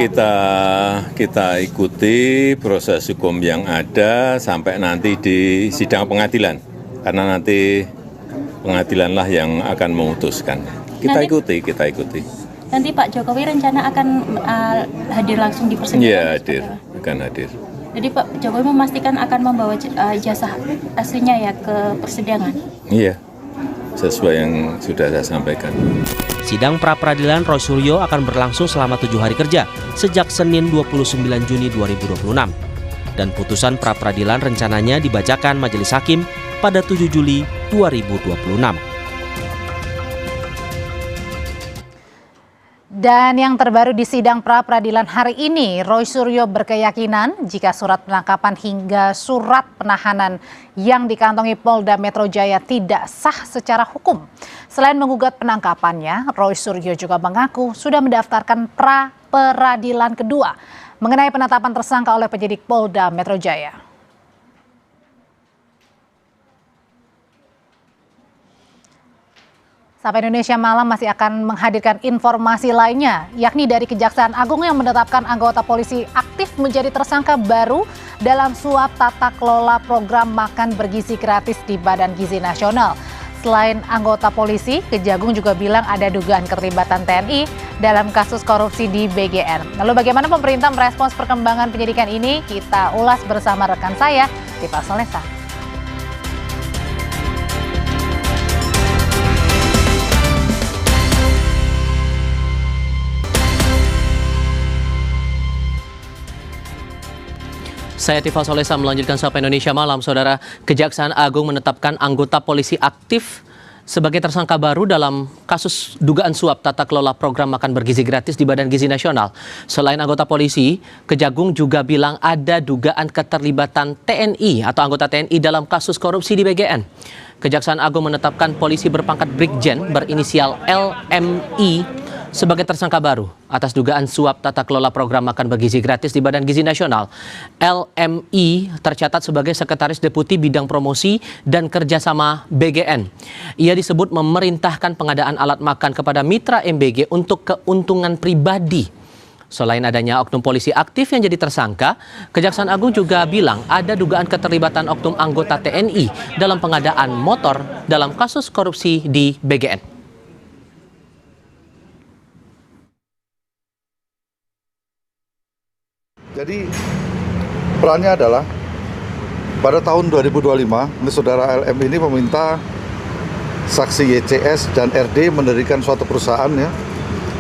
kita ikuti proses hukum yang ada sampai nanti di sidang pengadilan, karena nanti pengadilanlah yang akan memutuskan. Kita ikuti. Nanti Pak Jokowi rencana akan hadir langsung di persidangan? Iya, akan hadir. Jadi Pak Jokowi memastikan akan membawa ijazah aslinya ya ke persidangan? Iya, sesuai yang sudah saya sampaikan. Sidang pra-peradilan Roy Suryo akan berlangsung selama 7 hari kerja sejak Senin 29 Juni 2026. Dan putusan pra-peradilan rencananya dibacakan Majelis Hakim pada 7 Juli 2026. Dan yang terbaru di sidang pra-peradilan hari ini, Roy Suryo berkeyakinan jika surat penangkapan hingga surat penahanan yang dikantongi Polda Metro Jaya tidak sah secara hukum. Selain menggugat penangkapannya, Roy Suryo juga mengaku sudah mendaftarkan pra-peradilan kedua mengenai penetapan tersangka oleh penyidik Polda Metro Jaya. Sapa Indonesia Malam masih akan menghadirkan informasi lainnya, yakni dari Kejaksaan Agung yang menetapkan anggota polisi aktif menjadi tersangka baru dalam suap tata kelola program makan bergizi gratis di Badan Gizi Nasional. Selain anggota polisi, Kejagung juga bilang ada dugaan keterlibatan TNI dalam kasus korupsi di BGN. Lalu bagaimana pemerintah merespons perkembangan penyidikan ini? Kita ulas bersama rekan saya, Tifa Solesa. Saya Tifa Solesa melanjutkan Sapa Indonesia Malam. Saudara, Kejaksaan Agung menetapkan anggota polisi aktif sebagai tersangka baru dalam kasus dugaan suap tata kelola program makan bergizi gratis di Badan Gizi Nasional. Selain anggota polisi, Kejagung juga bilang ada dugaan keterlibatan TNI atau anggota TNI dalam kasus korupsi di BGN. Kejaksaan Agung menetapkan polisi berpangkat Brigjen berinisial LMI sebagai tersangka baru atas dugaan suap tata kelola program makan bergizi gratis di Badan Gizi Nasional. LMI tercatat sebagai Sekretaris Deputi Bidang Promosi dan Kerjasama BGN. Ia disebut memerintahkan pengadaan alat makan kepada mitra MBG untuk keuntungan pribadi. Selain adanya oknum polisi aktif yang jadi tersangka, Kejaksaan Agung juga bilang ada dugaan keterlibatan oknum anggota TNI dalam pengadaan motor dalam kasus korupsi di BGN. Jadi perannya adalah pada tahun 2025, ini saudara LM ini meminta saksi YCS dan RD mendirikan suatu perusahaan ya,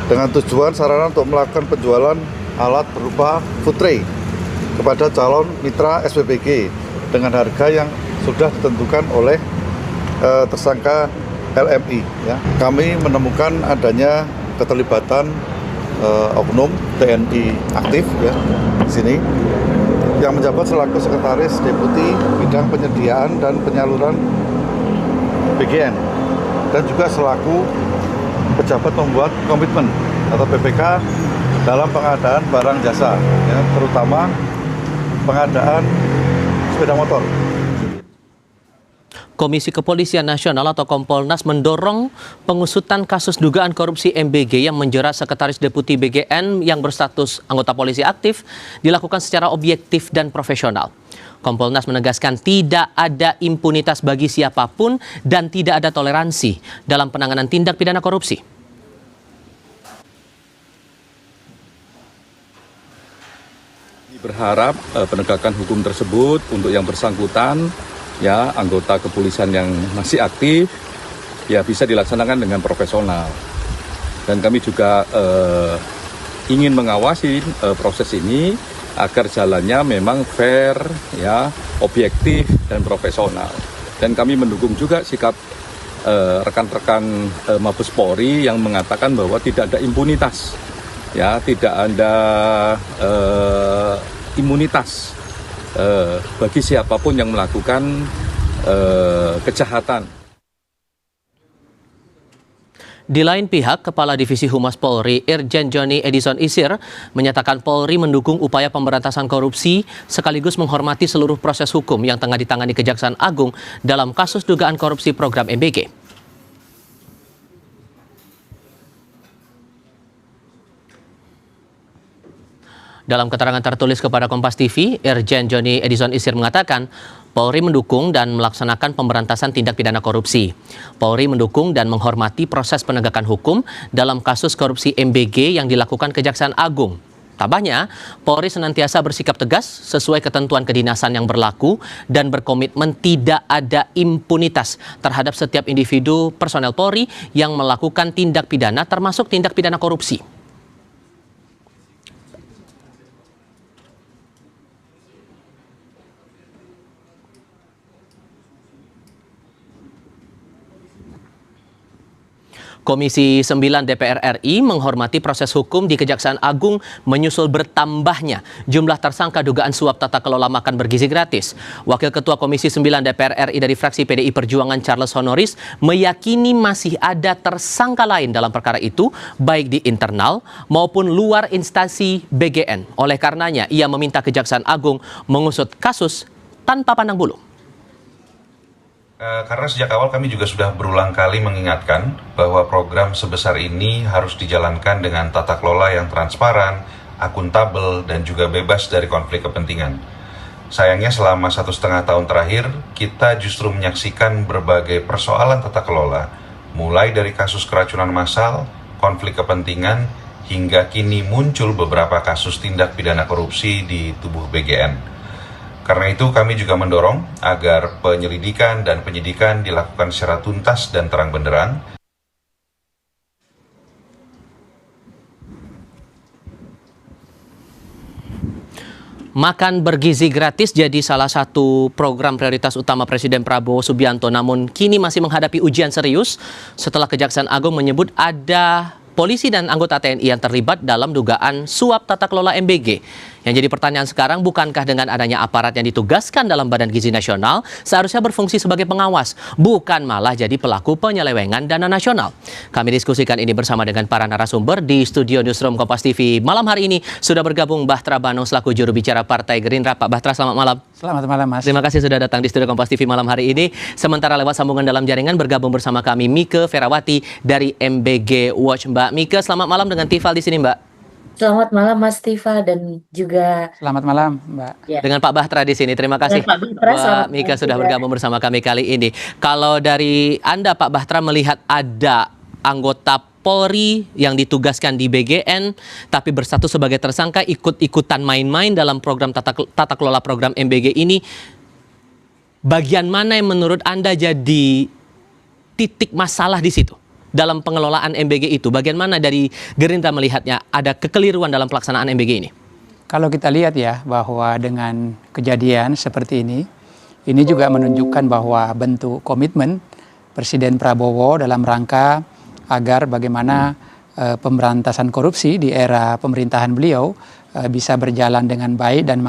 dengan tujuan sarana untuk melakukan penjualan alat berupa food tray kepada calon mitra SPBG dengan harga yang sudah ditentukan oleh tersangka LMI. Ya. Kami menemukan adanya keterlibatan oknum TNI aktif ya di sini yang menjabat selaku Sekretaris Deputi Bidang Penyediaan dan Penyaluran BGN dan juga selaku pejabat membuat komitmen atau PPK dalam pengadaan barang jasa ya, terutama pengadaan sepeda motor. Komisi Kepolisian Nasional atau Kompolnas mendorong pengusutan kasus dugaan korupsi MBG yang menjerat Sekretaris Deputi BGN yang berstatus anggota polisi aktif dilakukan secara objektif dan profesional. Kompolnas menegaskan tidak ada impunitas bagi siapapun dan tidak ada toleransi dalam penanganan tindak pidana korupsi. Berharap penegakan hukum tersebut untuk yang bersangkutan ya anggota kepolisian yang masih aktif ya bisa dilaksanakan dengan profesional dan kami juga ingin mengawasi proses ini agar jalannya memang fair ya objektif dan profesional dan kami mendukung juga sikap rekan-rekan Mabes Polri yang mengatakan bahwa tidak ada impunitas ya tidak ada imunitas bagi siapapun yang melakukan kejahatan. Di lain pihak, Kepala Divisi Humas Polri, Irjen Joni Edison Isir, menyatakan Polri mendukung upaya pemberantasan korupsi sekaligus menghormati seluruh proses hukum yang tengah ditangani Kejaksaan Agung dalam kasus dugaan korupsi program MBG. Dalam keterangan tertulis kepada Kompas TV, Irjen Joni Edison Isir mengatakan Polri mendukung dan melaksanakan pemberantasan tindak pidana korupsi. Polri mendukung dan menghormati proses penegakan hukum dalam kasus korupsi MBG yang dilakukan Kejaksaan Agung. Tambahnya, Polri senantiasa bersikap tegas sesuai ketentuan kedinasan yang berlaku dan berkomitmen tidak ada impunitas terhadap setiap individu personel Polri yang melakukan tindak pidana termasuk tindak pidana korupsi. Komisi 9 DPR RI menghormati proses hukum di Kejaksaan Agung menyusul bertambahnya jumlah tersangka dugaan suap tata kelola makan bergizi gratis. Wakil Ketua Komisi 9 DPR RI dari fraksi PDI Perjuangan Charles Honoris meyakini masih ada tersangka lain dalam perkara itu, baik di internal maupun luar instansi BGN. Oleh karenanya, ia meminta Kejaksaan Agung mengusut kasus tanpa pandang bulu. Karena sejak awal kami juga sudah berulang kali mengingatkan bahwa program sebesar ini harus dijalankan dengan tata kelola yang transparan, akuntabel, dan juga bebas dari konflik kepentingan. Sayangnya selama 1,5 tahun terakhir, kita justru menyaksikan berbagai persoalan tata kelola, mulai dari kasus keracunan massal, konflik kepentingan, hingga kini muncul beberapa kasus tindak pidana korupsi di tubuh BGN. Karena itu kami juga mendorong agar penyelidikan dan penyidikan dilakukan secara tuntas dan terang benderang. Makan bergizi gratis jadi salah satu program prioritas utama Presiden Prabowo Subianto, namun kini masih menghadapi ujian serius setelah Kejaksaan Agung menyebut ada polisi dan anggota TNI yang terlibat dalam dugaan suap tata kelola MBG. Yang jadi pertanyaan sekarang, bukankah dengan adanya aparat yang ditugaskan dalam Badan Gizi Nasional seharusnya berfungsi sebagai pengawas, bukan malah jadi pelaku penyelewengan dana nasional? Kami diskusikan ini bersama dengan para narasumber di studio Newsroom Kompas TV. Malam hari ini sudah bergabung Bahtra Banung selaku juru bicara Partai Gerindra. Pak Bahtra, selamat malam. Selamat malam, Mas. Terima kasih sudah datang di studio Kompas TV malam hari ini. Sementara lewat sambungan dalam jaringan bergabung bersama kami Mike Ferawati dari MBG Watch. Mbak Mike, selamat malam dengan Tifal di sini, Mbak. Selamat malam Mas Tiva dan juga selamat malam Mbak. Ya. Dengan Pak Bahtra di sini. Terima kasih Mbak Mika sudah bergabung bersama kami kali ini. Kalau dari Anda Pak Bahtra melihat ada anggota Polri yang ditugaskan di BGN tapi berstatus sebagai tersangka ikut-ikutan main-main dalam program tata kelola program MBG ini, bagian mana yang menurut Anda jadi titik masalah di situ? Dalam pengelolaan MBG itu, bagian mana dari Gerindra melihatnya ada kekeliruan dalam pelaksanaan MBG ini? Kalau kita lihat ya, bahwa dengan kejadian seperti ini juga menunjukkan bahwa bentuk komitmen Presiden Prabowo dalam rangka agar bagaimana pemberantasan korupsi di era pemerintahan beliau bisa berjalan dengan baik dan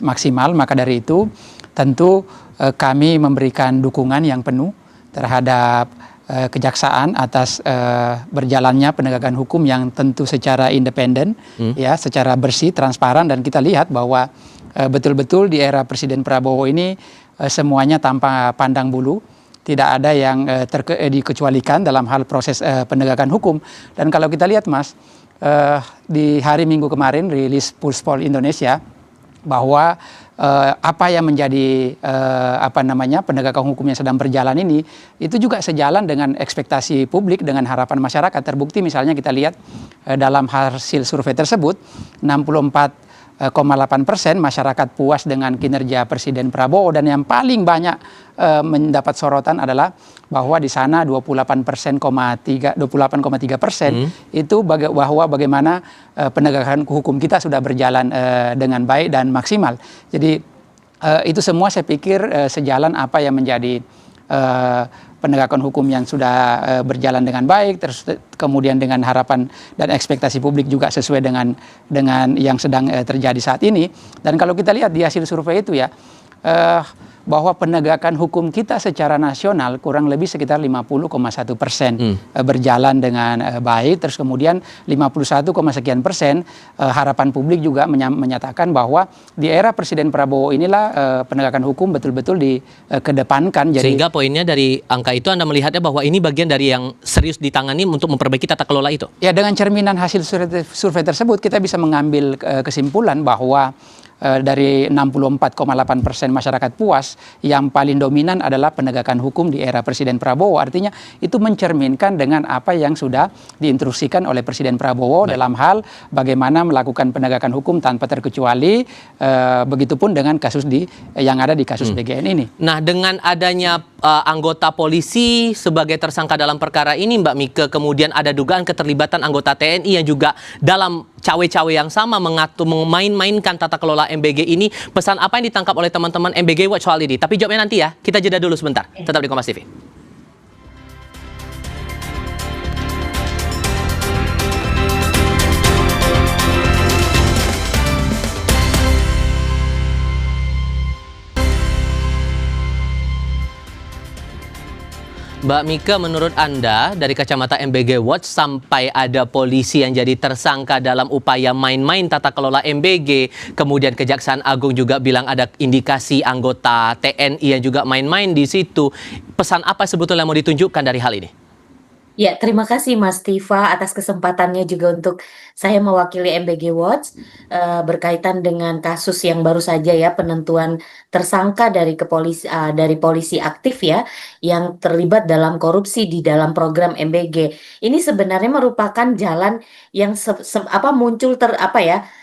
maksimal. Maka dari itu tentu kami memberikan dukungan yang penuh terhadap kejaksaan atas berjalannya penegakan hukum yang tentu secara independen, ya, secara bersih, transparan, dan kita lihat bahwa betul-betul di era Presiden Prabowo ini semuanya tanpa pandang bulu, tidak ada yang dikecualikan dalam hal proses penegakan hukum. Dan kalau kita lihat, Mas, di hari Minggu kemarin rilis Pulse Poll Indonesia bahwa apa yang menjadi penegakan hukum yang sedang berjalan ini itu juga sejalan dengan ekspektasi publik, dengan harapan masyarakat. Terbukti misalnya kita lihat dalam hasil survei tersebut 64,8% masyarakat puas dengan kinerja Presiden Prabowo, dan yang paling banyak mendapat sorotan adalah bahwa di sana 28,3% itu bahwa bagaimana penegakan hukum kita sudah berjalan dengan baik dan maksimal. Jadi itu semua saya pikir sejalan apa yang menjadi penegakan hukum yang sudah berjalan dengan baik, terus kemudian dengan harapan dan ekspektasi publik juga sesuai dengan yang sedang terjadi saat ini. Dan kalau kita lihat di hasil survei itu ya, bahwa penegakan hukum kita secara nasional kurang lebih sekitar 50,1% berjalan dengan baik. Terus kemudian 51, sekian persen harapan publik juga menyatakan bahwa di era Presiden Prabowo inilah penegakan hukum betul-betul dikedepankan. Sehingga poinnya dari angka itu Anda melihatnya bahwa ini bagian dari yang serius ditangani untuk memperbaiki tata kelola itu? Ya, dengan cerminan hasil survei tersebut kita bisa mengambil kesimpulan bahwa dari 64,8% masyarakat puas, yang paling dominan adalah penegakan hukum di era Presiden Prabowo. Artinya itu mencerminkan dengan apa yang sudah diinstruksikan oleh Presiden Prabowo dalam hal bagaimana melakukan penegakan hukum tanpa terkecuali, begitupun dengan kasus yang ada di kasus BGN ini. Nah, dengan adanya anggota polisi sebagai tersangka dalam perkara ini, Mbak Mike, kemudian ada dugaan keterlibatan anggota TNI yang juga dalam cawe-cawe yang sama memain-mainkan tata kelola MBG ini. Pesan apa yang ditangkap oleh teman-teman MBG Watch soal ini? Tapi jawabnya nanti ya, kita jeda dulu sebentar. Tetap di Kompas TV. Mbak Mika, menurut Anda dari kacamata MBG Watch sampai ada polisi yang jadi tersangka dalam upaya main-main tata kelola MBG, kemudian Kejaksaan Agung juga bilang ada indikasi anggota TNI yang juga main-main di situ. Pesan apa sebetulnya mau ditunjukkan dari hal ini? Ya, terima kasih Mas Tiva atas kesempatannya juga untuk saya mewakili MBG Watch berkaitan dengan kasus yang baru saja ya, penentuan tersangka dari polisi aktif ya yang terlibat dalam korupsi di dalam program MBG. Ini sebenarnya merupakan jalan yang muncul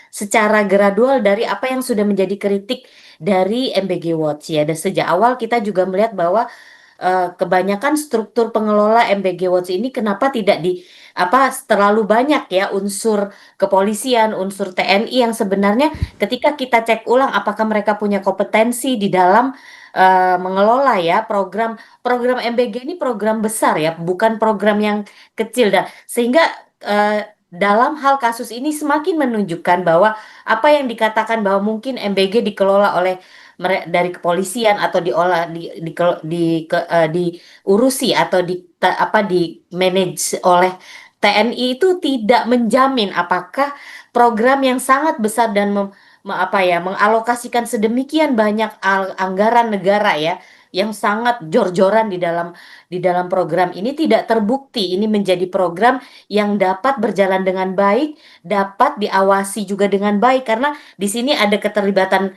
secara gradual dari apa yang sudah menjadi kritik dari MBG Watch ya. Dan sejak awal kita juga melihat bahwa kebanyakan struktur pengelola MBG Watch ini kenapa tidak terlalu banyak ya unsur kepolisian, unsur TNI yang sebenarnya ketika kita cek ulang apakah mereka punya kompetensi di dalam mengelola ya program MBG ini program besar ya, bukan program yang kecil, dan sehingga dalam hal kasus ini semakin menunjukkan bahwa apa yang dikatakan bahwa mungkin MBG dikelola oleh dari kepolisian atau diurusi atau di manage oleh TNI itu tidak menjamin apakah program yang sangat besar dan mengalokasikan sedemikian banyak anggaran negara ya yang sangat jor-joran di dalam program ini tidak terbukti ini menjadi program yang dapat berjalan dengan baik, dapat diawasi juga dengan baik, karena di sini ada keterlibatan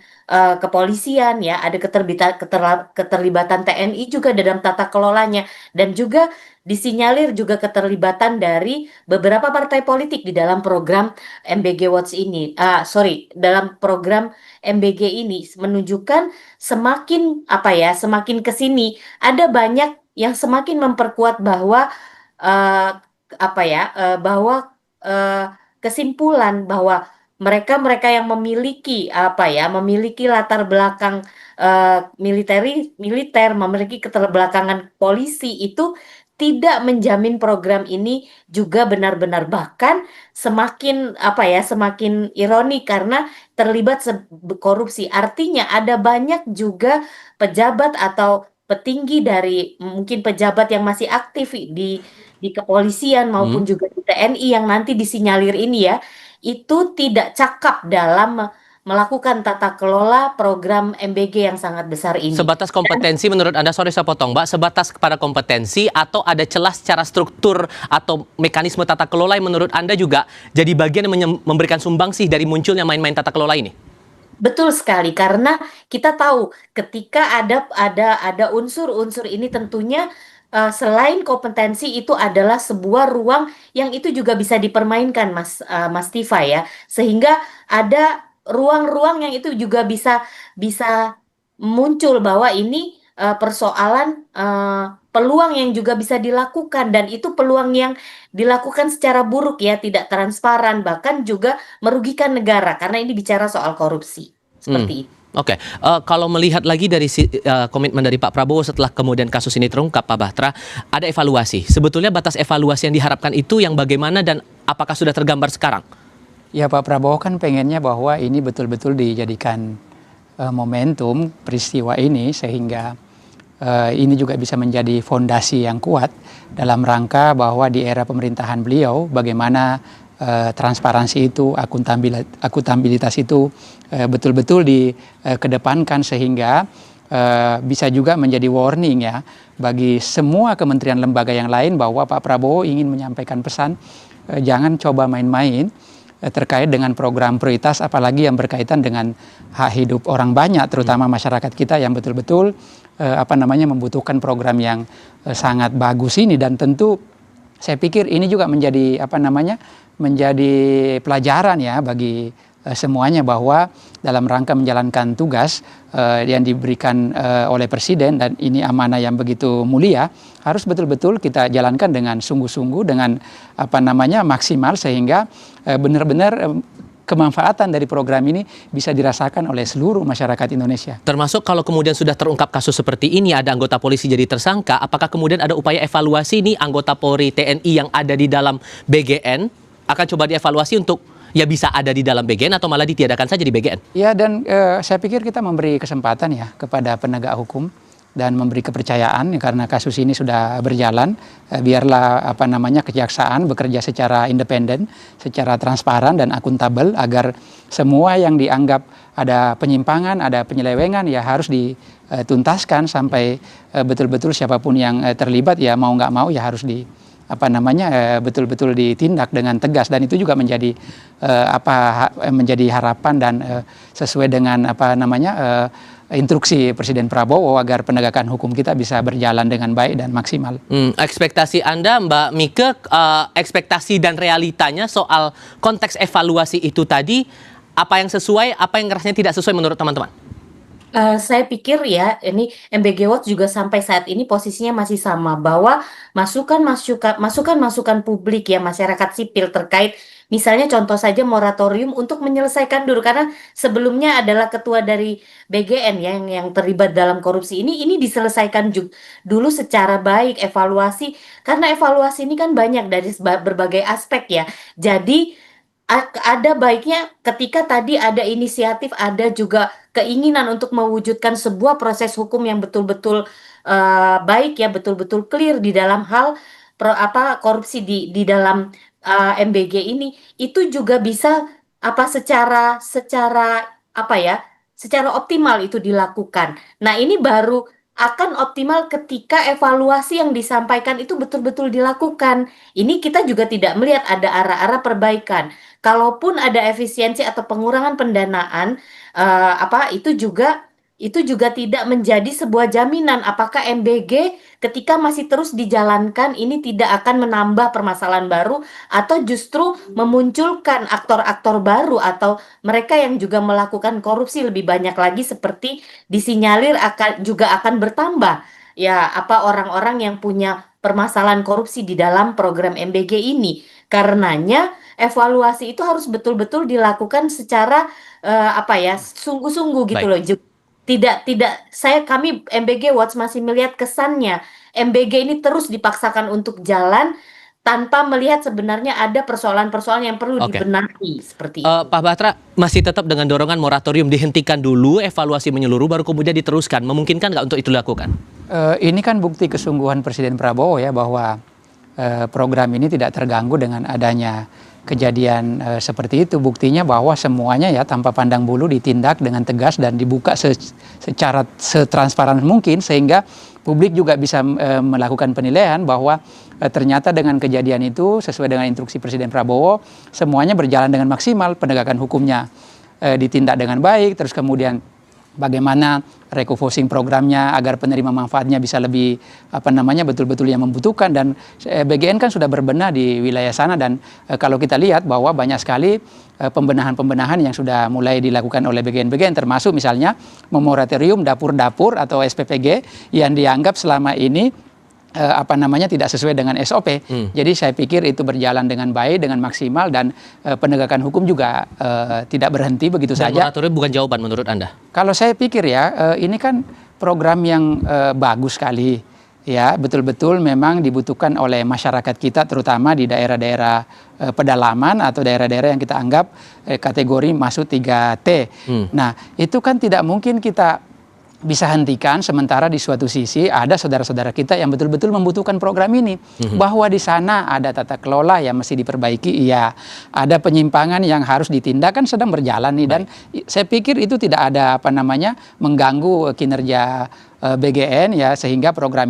kepolisian ya, ada keterlibatan TNI juga dalam tata kelolanya, dan juga disinyalir juga keterlibatan dari beberapa partai politik di dalam program MBG Watch ini. Dalam program MBG ini menunjukkan semakin kesini ada banyak yang semakin memperkuat bahwa kesimpulan bahwa mereka yang memiliki latar belakang militer, memiliki keterbelakangan polisi itu tidak menjamin program ini juga benar-benar, bahkan semakin ironi karena terlibat korupsi. Artinya ada banyak juga pejabat atau petinggi dari mungkin pejabat yang masih aktif di kepolisian maupun juga di TNI yang nanti disinyalir ini ya, itu tidak cakap dalam melakukan tata kelola program MBG yang sangat besar ini. Sebatas kompetensi menurut Anda, sorry saya potong Mbak, sebatas kepada kompetensi atau ada celah secara struktur atau mekanisme tata kelola yang menurut Anda juga jadi bagian yang memberikan sumbangsih dari munculnya main-main tata kelola ini? Betul sekali, karena kita tahu ketika ada unsur-unsur ini tentunya selain kompetensi itu adalah sebuah ruang yang itu juga bisa dipermainkan Mas Tifa ya, sehingga ada ruang-ruang yang itu juga bisa muncul bahwa ini persoalan peluang yang juga bisa dilakukan, dan itu peluang yang dilakukan secara buruk ya, tidak transparan, bahkan juga merugikan negara karena ini bicara soal korupsi seperti itu. Oke, kalau melihat lagi dari komitmen dari Pak Prabowo setelah kemudian kasus ini terungkap, Pak Bahtra, ada evaluasi. Sebetulnya batas evaluasi yang diharapkan itu yang bagaimana dan apakah sudah tergambar sekarang? Ya, Pak Prabowo kan pengennya bahwa ini betul-betul dijadikan momentum peristiwa ini sehingga ini juga bisa menjadi fondasi yang kuat dalam rangka bahwa di era pemerintahan beliau bagaimana transparansi itu, akuntabilitas itu betul-betul dikedepankan sehingga bisa juga menjadi warning ya bagi semua kementerian lembaga yang lain bahwa Pak Prabowo ingin menyampaikan pesan jangan coba main-main terkait dengan program prioritas, apalagi yang berkaitan dengan hak hidup orang banyak, terutama masyarakat kita yang betul-betul membutuhkan program yang sangat bagus ini. Dan tentu saya pikir ini juga menjadi menjadi pelajaran ya bagi semuanya bahwa dalam rangka menjalankan tugas yang diberikan oleh Presiden, dan ini amanah yang begitu mulia, harus betul-betul kita jalankan dengan sungguh-sungguh, dengan maksimal, sehingga benar-benar kemanfaatan dari program ini bisa dirasakan oleh seluruh masyarakat Indonesia. Termasuk kalau kemudian sudah terungkap kasus seperti ini, ada anggota polisi jadi tersangka, apakah kemudian ada upaya evaluasi nih anggota Polri, TNI yang ada di dalam BGN akan coba dievaluasi untuk ya bisa ada di dalam BGN atau malah ditiadakan saja di BGN? Ya, dan saya pikir kita memberi kesempatan ya kepada penegak hukum dan memberi kepercayaan karena kasus ini sudah berjalan. Biarlah kejaksaan bekerja secara independen, secara transparan dan akuntabel agar semua yang dianggap ada penyimpangan, ada penyelewengan ya harus dituntaskan sampai betul-betul siapapun yang terlibat ya mau nggak mau ya harus betul-betul ditindak dengan tegas, dan itu juga menjadi menjadi harapan dan sesuai dengan instruksi Presiden Prabowo agar penegakan hukum kita bisa berjalan dengan baik dan maksimal. Ekspektasi Anda, Mbak Mike, ekspektasi dan realitanya soal konteks evaluasi itu tadi, apa yang sesuai, apa yang rasanya tidak sesuai menurut teman-teman? Saya pikir ya, ini MBG Watch juga sampai saat ini posisinya masih sama, bahwa masukan-masukan publik ya masyarakat sipil terkait misalnya contoh saja moratorium untuk menyelesaikan dulu, karena sebelumnya adalah ketua dari BGN yang terlibat dalam korupsi ini diselesaikan dulu secara baik, evaluasi, karena evaluasi ini kan banyak dari berbagai aspek ya. Jadi ada baiknya ketika tadi ada inisiatif, ada juga keinginan untuk mewujudkan sebuah proses hukum yang betul-betul baik ya, betul-betul clear di dalam hal korupsi di dalam MBG ini, itu juga bisa secara secara optimal itu dilakukan. Nah, ini baru akan optimal ketika evaluasi yang disampaikan itu betul-betul dilakukan. Ini kita juga tidak melihat ada arah-arah perbaikan. Kalaupun ada efisiensi atau pengurangan pendanaan, itu juga tidak menjadi sebuah jaminan apakah MBG ketika masih terus dijalankan ini tidak akan menambah permasalahan baru atau justru memunculkan aktor-aktor baru atau mereka yang juga melakukan korupsi lebih banyak lagi, seperti disinyalir juga akan bertambah ya orang-orang yang punya permasalahan korupsi di dalam program MBG ini. Karenanya evaluasi itu harus betul-betul dilakukan secara sungguh-sungguh gitu loh. Kami MBG Watch masih melihat kesannya MBG ini terus dipaksakan untuk jalan tanpa melihat sebenarnya ada persoalan-persoalan yang perlu dibenahi seperti itu. Pak Batra, masih tetap dengan dorongan moratorium dihentikan dulu, evaluasi menyeluruh, baru kemudian diteruskan. Memungkinkan nggak untuk itu dilakukan? Ini kan bukti kesungguhan Presiden Prabowo ya, bahwa program ini tidak terganggu dengan adanya kejadian seperti itu. Buktinya bahwa semuanya ya tanpa pandang bulu ditindak dengan tegas dan dibuka secara setransparan mungkin, sehingga publik juga bisa melakukan penilaian bahwa ternyata dengan kejadian itu sesuai dengan instruksi Presiden Prabowo semuanya berjalan dengan maksimal, penegakan hukumnya ditindak dengan baik, terus kemudian bagaimana refocusing programnya agar penerima manfaatnya bisa lebih betul-betul yang membutuhkan, dan BGN kan sudah berbenah di wilayah sana, dan kalau kita lihat bahwa banyak sekali pembenahan-pembenahan yang sudah mulai dilakukan oleh BGN termasuk misalnya memoratorium dapur-dapur atau SPPG yang dianggap selama ini tidak sesuai dengan SOP. Jadi saya pikir itu berjalan dengan baik, dengan maksimal, dan penegakan hukum juga tidak berhenti begitu saja. Moratorium bukan jawaban menurut Anda? Kalau saya pikir ya, ini kan program yang bagus sekali. Ya, betul-betul memang dibutuhkan oleh masyarakat kita, terutama di daerah-daerah pedalaman atau daerah-daerah yang kita anggap kategori masuk 3T. Nah, itu kan tidak mungkin kita bisa hentikan sementara di suatu sisi ada saudara-saudara kita yang betul-betul membutuhkan program ini. Bahwa di sana ada tata kelola yang mesti diperbaiki, iya. Ada penyimpangan yang harus ditindak, kan sedang berjalan nih. Dan saya pikir itu tidak ada mengganggu kinerja BGN ya, sehingga program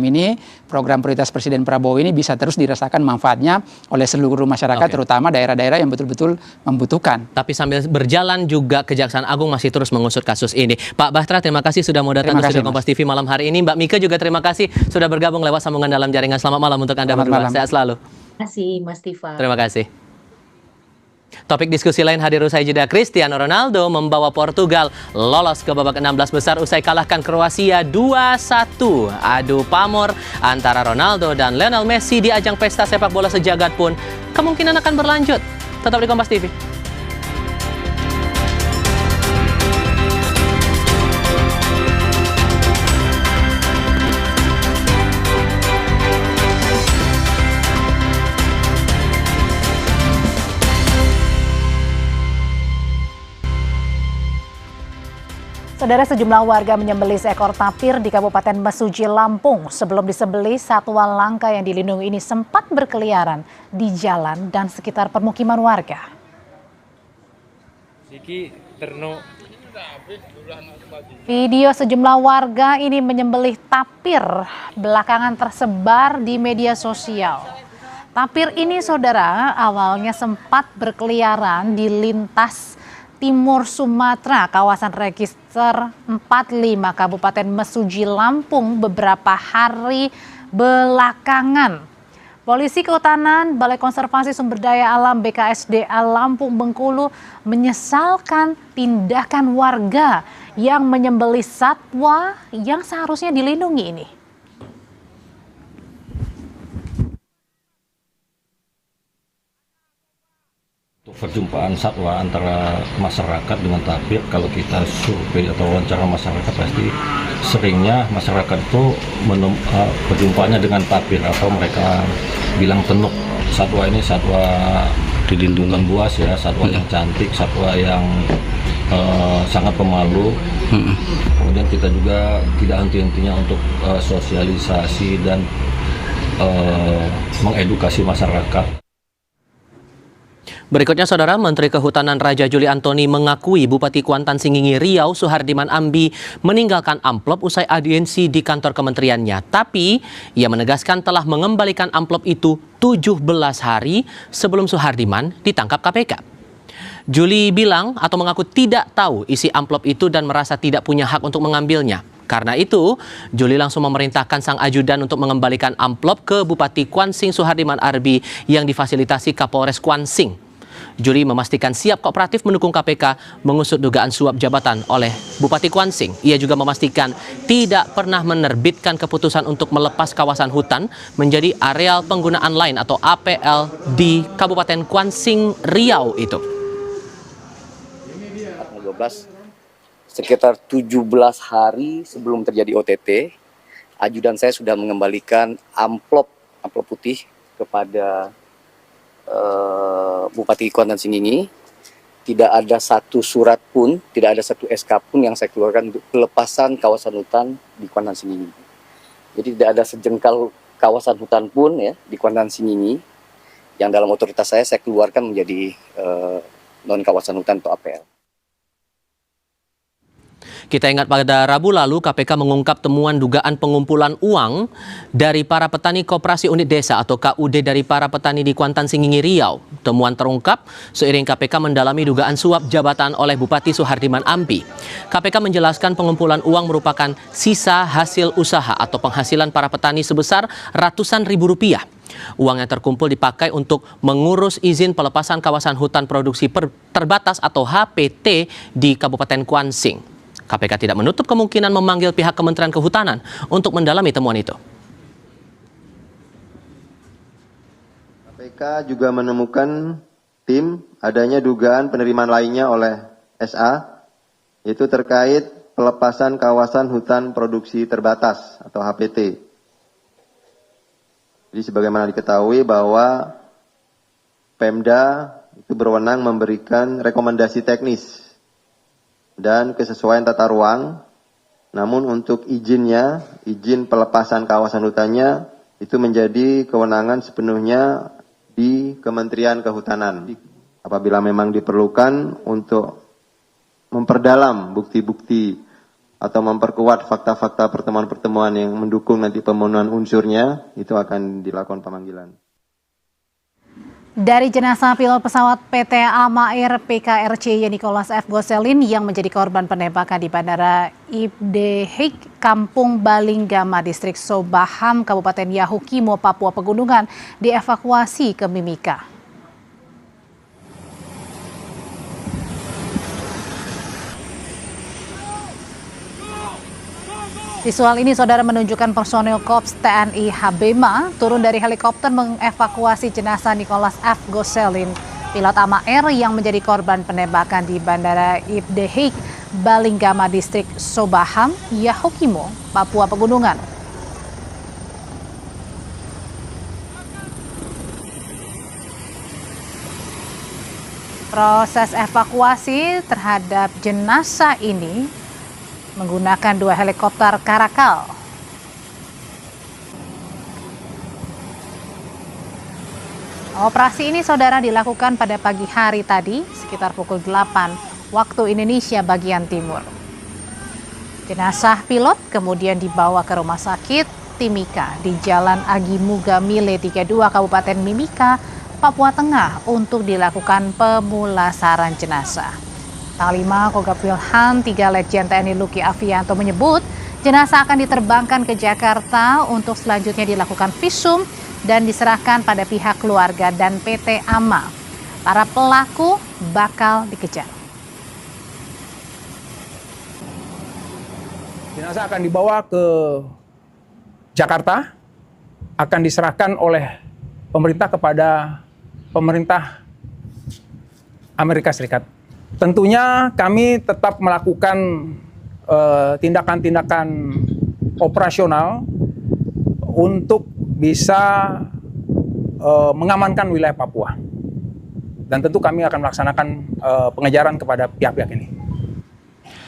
prioritas Presiden Prabowo ini bisa terus dirasakan manfaatnya oleh seluruh masyarakat, terutama daerah-daerah yang betul-betul membutuhkan. Tapi sambil berjalan juga Kejaksaan Agung masih terus mengusut kasus ini. Pak Batra, terima kasih sudah mau datang ke studio Kompas TV malam hari ini. Mbak Mika juga terima kasih sudah bergabung lewat sambungan dalam jaringan. Selamat malam untuk Anda berdua. Sehat selalu. Terima kasih Mas Tifa. Terima kasih. Topik diskusi lain hadir usai jeda. Cristiano Ronaldo membawa Portugal lolos ke babak 16 besar usai kalahkan Kroasia 2-1. Adu pamor antara Ronaldo dan Lionel Messi di ajang pesta sepak bola sejagat pun kemungkinan akan berlanjut. Tetap di Kompas TV. Saudara, sejumlah warga menyembelih seekor tapir di Kabupaten Mesuji, Lampung. Sebelum disembelih, satwa langka yang dilindungi ini sempat berkeliaran di jalan dan sekitar permukiman warga. Video sejumlah warga ini menyembelih tapir belakangan tersebar di media sosial. Tapir ini, saudara, awalnya sempat berkeliaran di lintas Timur Sumatera, kawasan register 45 Kabupaten Mesuji, Lampung beberapa hari belakangan. Polisi Kehutanan Balai Konservasi Sumber Daya Alam BKSDA Lampung Bengkulu menyesalkan tindakan warga yang menyembelih satwa yang seharusnya dilindungi ini. Perjumpaan satwa antara masyarakat dengan tapir, kalau kita survei atau wawancara masyarakat pasti seringnya masyarakat itu perjumpaannya dengan tapir atau mereka bilang tenuk. Satwa ini satwa dilindungi buas ya, satwa yang cantik, satwa yang sangat pemalu. Kemudian kita juga tidak henti-hentinya untuk sosialisasi dan mengedukasi masyarakat. Berikutnya, Saudara, Menteri Kehutanan Raja Juli Antoni mengakui Bupati Kuantan Singingi Riau Suhardiman Ambi meninggalkan amplop usai audiensi di kantor kementeriannya. Tapi ia menegaskan telah mengembalikan amplop itu 17 hari sebelum Suhardiman ditangkap KPK. Juli bilang atau mengaku tidak tahu isi amplop itu dan merasa tidak punya hak untuk mengambilnya. Karena itu, Juli langsung memerintahkan sang ajudan untuk mengembalikan amplop ke Bupati Kuansing Suhardiman Arbi yang difasilitasi Kapolres Kuansing. Juli memastikan siap kooperatif mendukung KPK mengusut dugaan suap jabatan oleh Bupati Kuansing. Ia juga memastikan tidak pernah menerbitkan keputusan untuk melepas kawasan hutan menjadi areal penggunaan lain atau APL di Kabupaten Kuansing Riau itu. 12, sekitar 17 hari sebelum terjadi OTT, ajudan saya sudah mengembalikan amplop putih kepada Bupati Kuantan Singingi. Tidak ada satu surat pun, tidak ada satu SK pun yang saya keluarkan untuk pelepasan kawasan hutan di Kuantan Singingi. Jadi tidak ada sejengkal kawasan hutan pun ya di Kuantan Singingi yang dalam otoritas saya keluarkan menjadi non kawasan hutan atau APL. Kita ingat pada Rabu lalu KPK mengungkap temuan dugaan pengumpulan uang dari para petani Koperasi Unit Desa atau KUD dari para petani di Kuantan Singingi Riau. Temuan terungkap seiring KPK mendalami dugaan suap jabatan oleh Bupati Suhardiman Ambi. KPK menjelaskan pengumpulan uang merupakan sisa hasil usaha atau penghasilan para petani sebesar ratusan ribu rupiah. Uang yang terkumpul dipakai untuk mengurus izin pelepasan kawasan hutan produksi terbatas atau HPT di Kabupaten Kuansing. KPK tidak menutup kemungkinan memanggil pihak Kementerian Kehutanan untuk mendalami temuan itu. KPK juga menemukan adanya dugaan penerimaan lainnya oleh SA, yaitu terkait pelepasan kawasan hutan produksi terbatas atau HPT. Jadi sebagaimana diketahui bahwa Pemda itu berwenang memberikan rekomendasi teknis dan kesesuaian tata ruang, namun untuk izin pelepasan kawasan hutannya itu menjadi kewenangan sepenuhnya di Kementerian Kehutanan. Apabila memang diperlukan untuk memperdalam bukti-bukti atau memperkuat fakta-fakta pertemuan-pertemuan yang mendukung nanti pemenuhan unsurnya, itu akan dilakukan pemanggilan. Dari jenazah pilot pesawat PT AMA Air PKRC Nicholas F. Goselin yang menjadi korban penembakan di Bandara Ibdehik, Kampung Balinggama, Distrik Sobaham, Kabupaten Yahukimo, Papua Pegunungan, dievakuasi ke Mimika. Visual ini, Saudara, menunjukkan personel Korps TNI Habema turun dari helikopter mengevakuasi jenazah Nicholas F. Goselin, pilot AMA Air yang menjadi korban penembakan di Bandara Ibdehik, Balinggama, Distrik Sobaham, Yahukimo, Papua Pegunungan. Proses evakuasi terhadap jenazah ini menggunakan 2 helikopter Karakal. Operasi ini, Saudara, dilakukan pada pagi hari tadi sekitar pukul 8 waktu Indonesia bagian timur. Jenazah pilot kemudian dibawa ke Rumah Sakit Timika di Jalan Agi Muga Mile 32 Kabupaten Mimika, Papua Tengah untuk dilakukan pemulasaran jenazah. Panglima Kogab Wilhan 3 Letjen TNI Luki Avianto menyebut jenazah akan diterbangkan ke Jakarta untuk selanjutnya dilakukan visum dan diserahkan pada pihak keluarga dan PT AMA. Para pelaku bakal dikejar. Jenazah akan dibawa ke Jakarta, akan diserahkan oleh pemerintah kepada pemerintah Amerika Serikat. Tentunya kami tetap melakukan tindakan-tindakan operasional untuk bisa mengamankan wilayah Papua. Dan tentu kami akan melaksanakan pengejaran kepada pihak-pihak ini.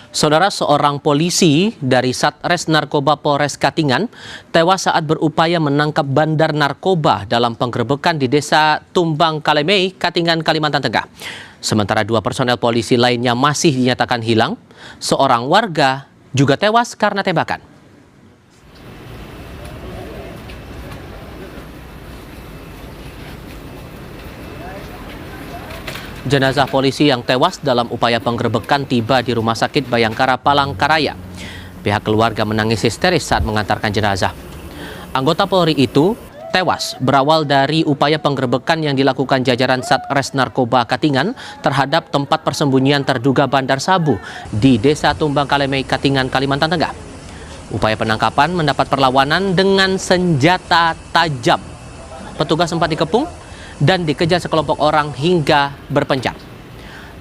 Saudara, seorang polisi dari Satres Narkoba Polres Katingan tewas saat berupaya menangkap bandar narkoba dalam penggerebekan di Desa Tumbang Kalemei, Katingan, Kalimantan Tengah. Sementara 2 personel polisi lainnya masih dinyatakan hilang. Seorang warga juga tewas karena tembakan. Jenazah polisi yang tewas dalam upaya penggerebekan tiba di Rumah Sakit Bayangkara Palangkaraya. Pihak keluarga menangis histeris saat mengantarkan jenazah. Anggota Polri itu tewas berawal dari upaya penggerebekan yang dilakukan jajaran Satres Narkoba Katingan terhadap tempat persembunyian terduga bandar sabu di Desa Tumbang Kalemei, Katingan, Kalimantan Tengah. Upaya penangkapan mendapat perlawanan dengan senjata tajam. Petugas sempat dikepung dan dikejar sekelompok orang hingga berpencar.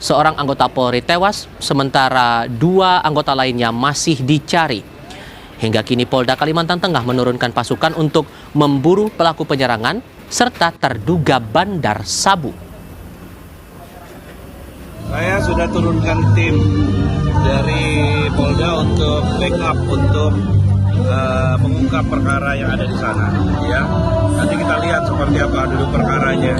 Seorang anggota Polri tewas, sementara 2 anggota lainnya masih dicari. Hingga kini Polda Kalimantan Tengah menurunkan pasukan untuk memburu pelaku penyerangan serta terduga bandar sabu. Saya sudah turunkan tim dari Polda untuk backup, untuk mengungkap perkara yang ada di sana. Ya, nanti kita lihat seperti apa duduk perkaranya.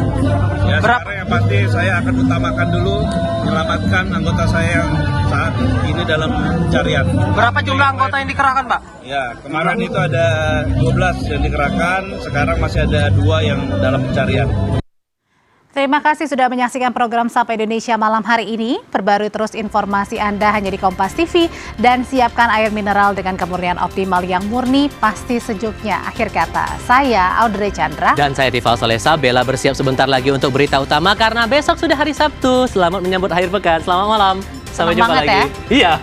Ya, sekarang yang pasti saya akan utamakan dulu menyelamatkan anggota saya yang saat ini dalam pencarian. Berapa jumlah anggota yang dikerahkan, Pak? Ya, kemarin itu ada 12 yang dikerahkan, sekarang masih ada 2 yang dalam pencarian. Terima kasih sudah menyaksikan program Sapa Indonesia malam hari ini. Perbarui terus informasi Anda hanya di Kompas TV dan siapkan air mineral dengan kemurnian optimal yang murni, pasti sejuknya. Akhir kata, saya Audrey Chandra. Dan saya Tifal Solesa. Bella bersiap sebentar lagi untuk berita utama karena besok sudah hari Sabtu. Selamat menyambut akhir pekan. Selamat malam. Sampai jumpa lagi. Ya? Iya.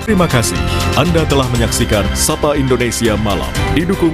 Terima kasih Anda telah menyaksikan Sapa Indonesia Malam didukung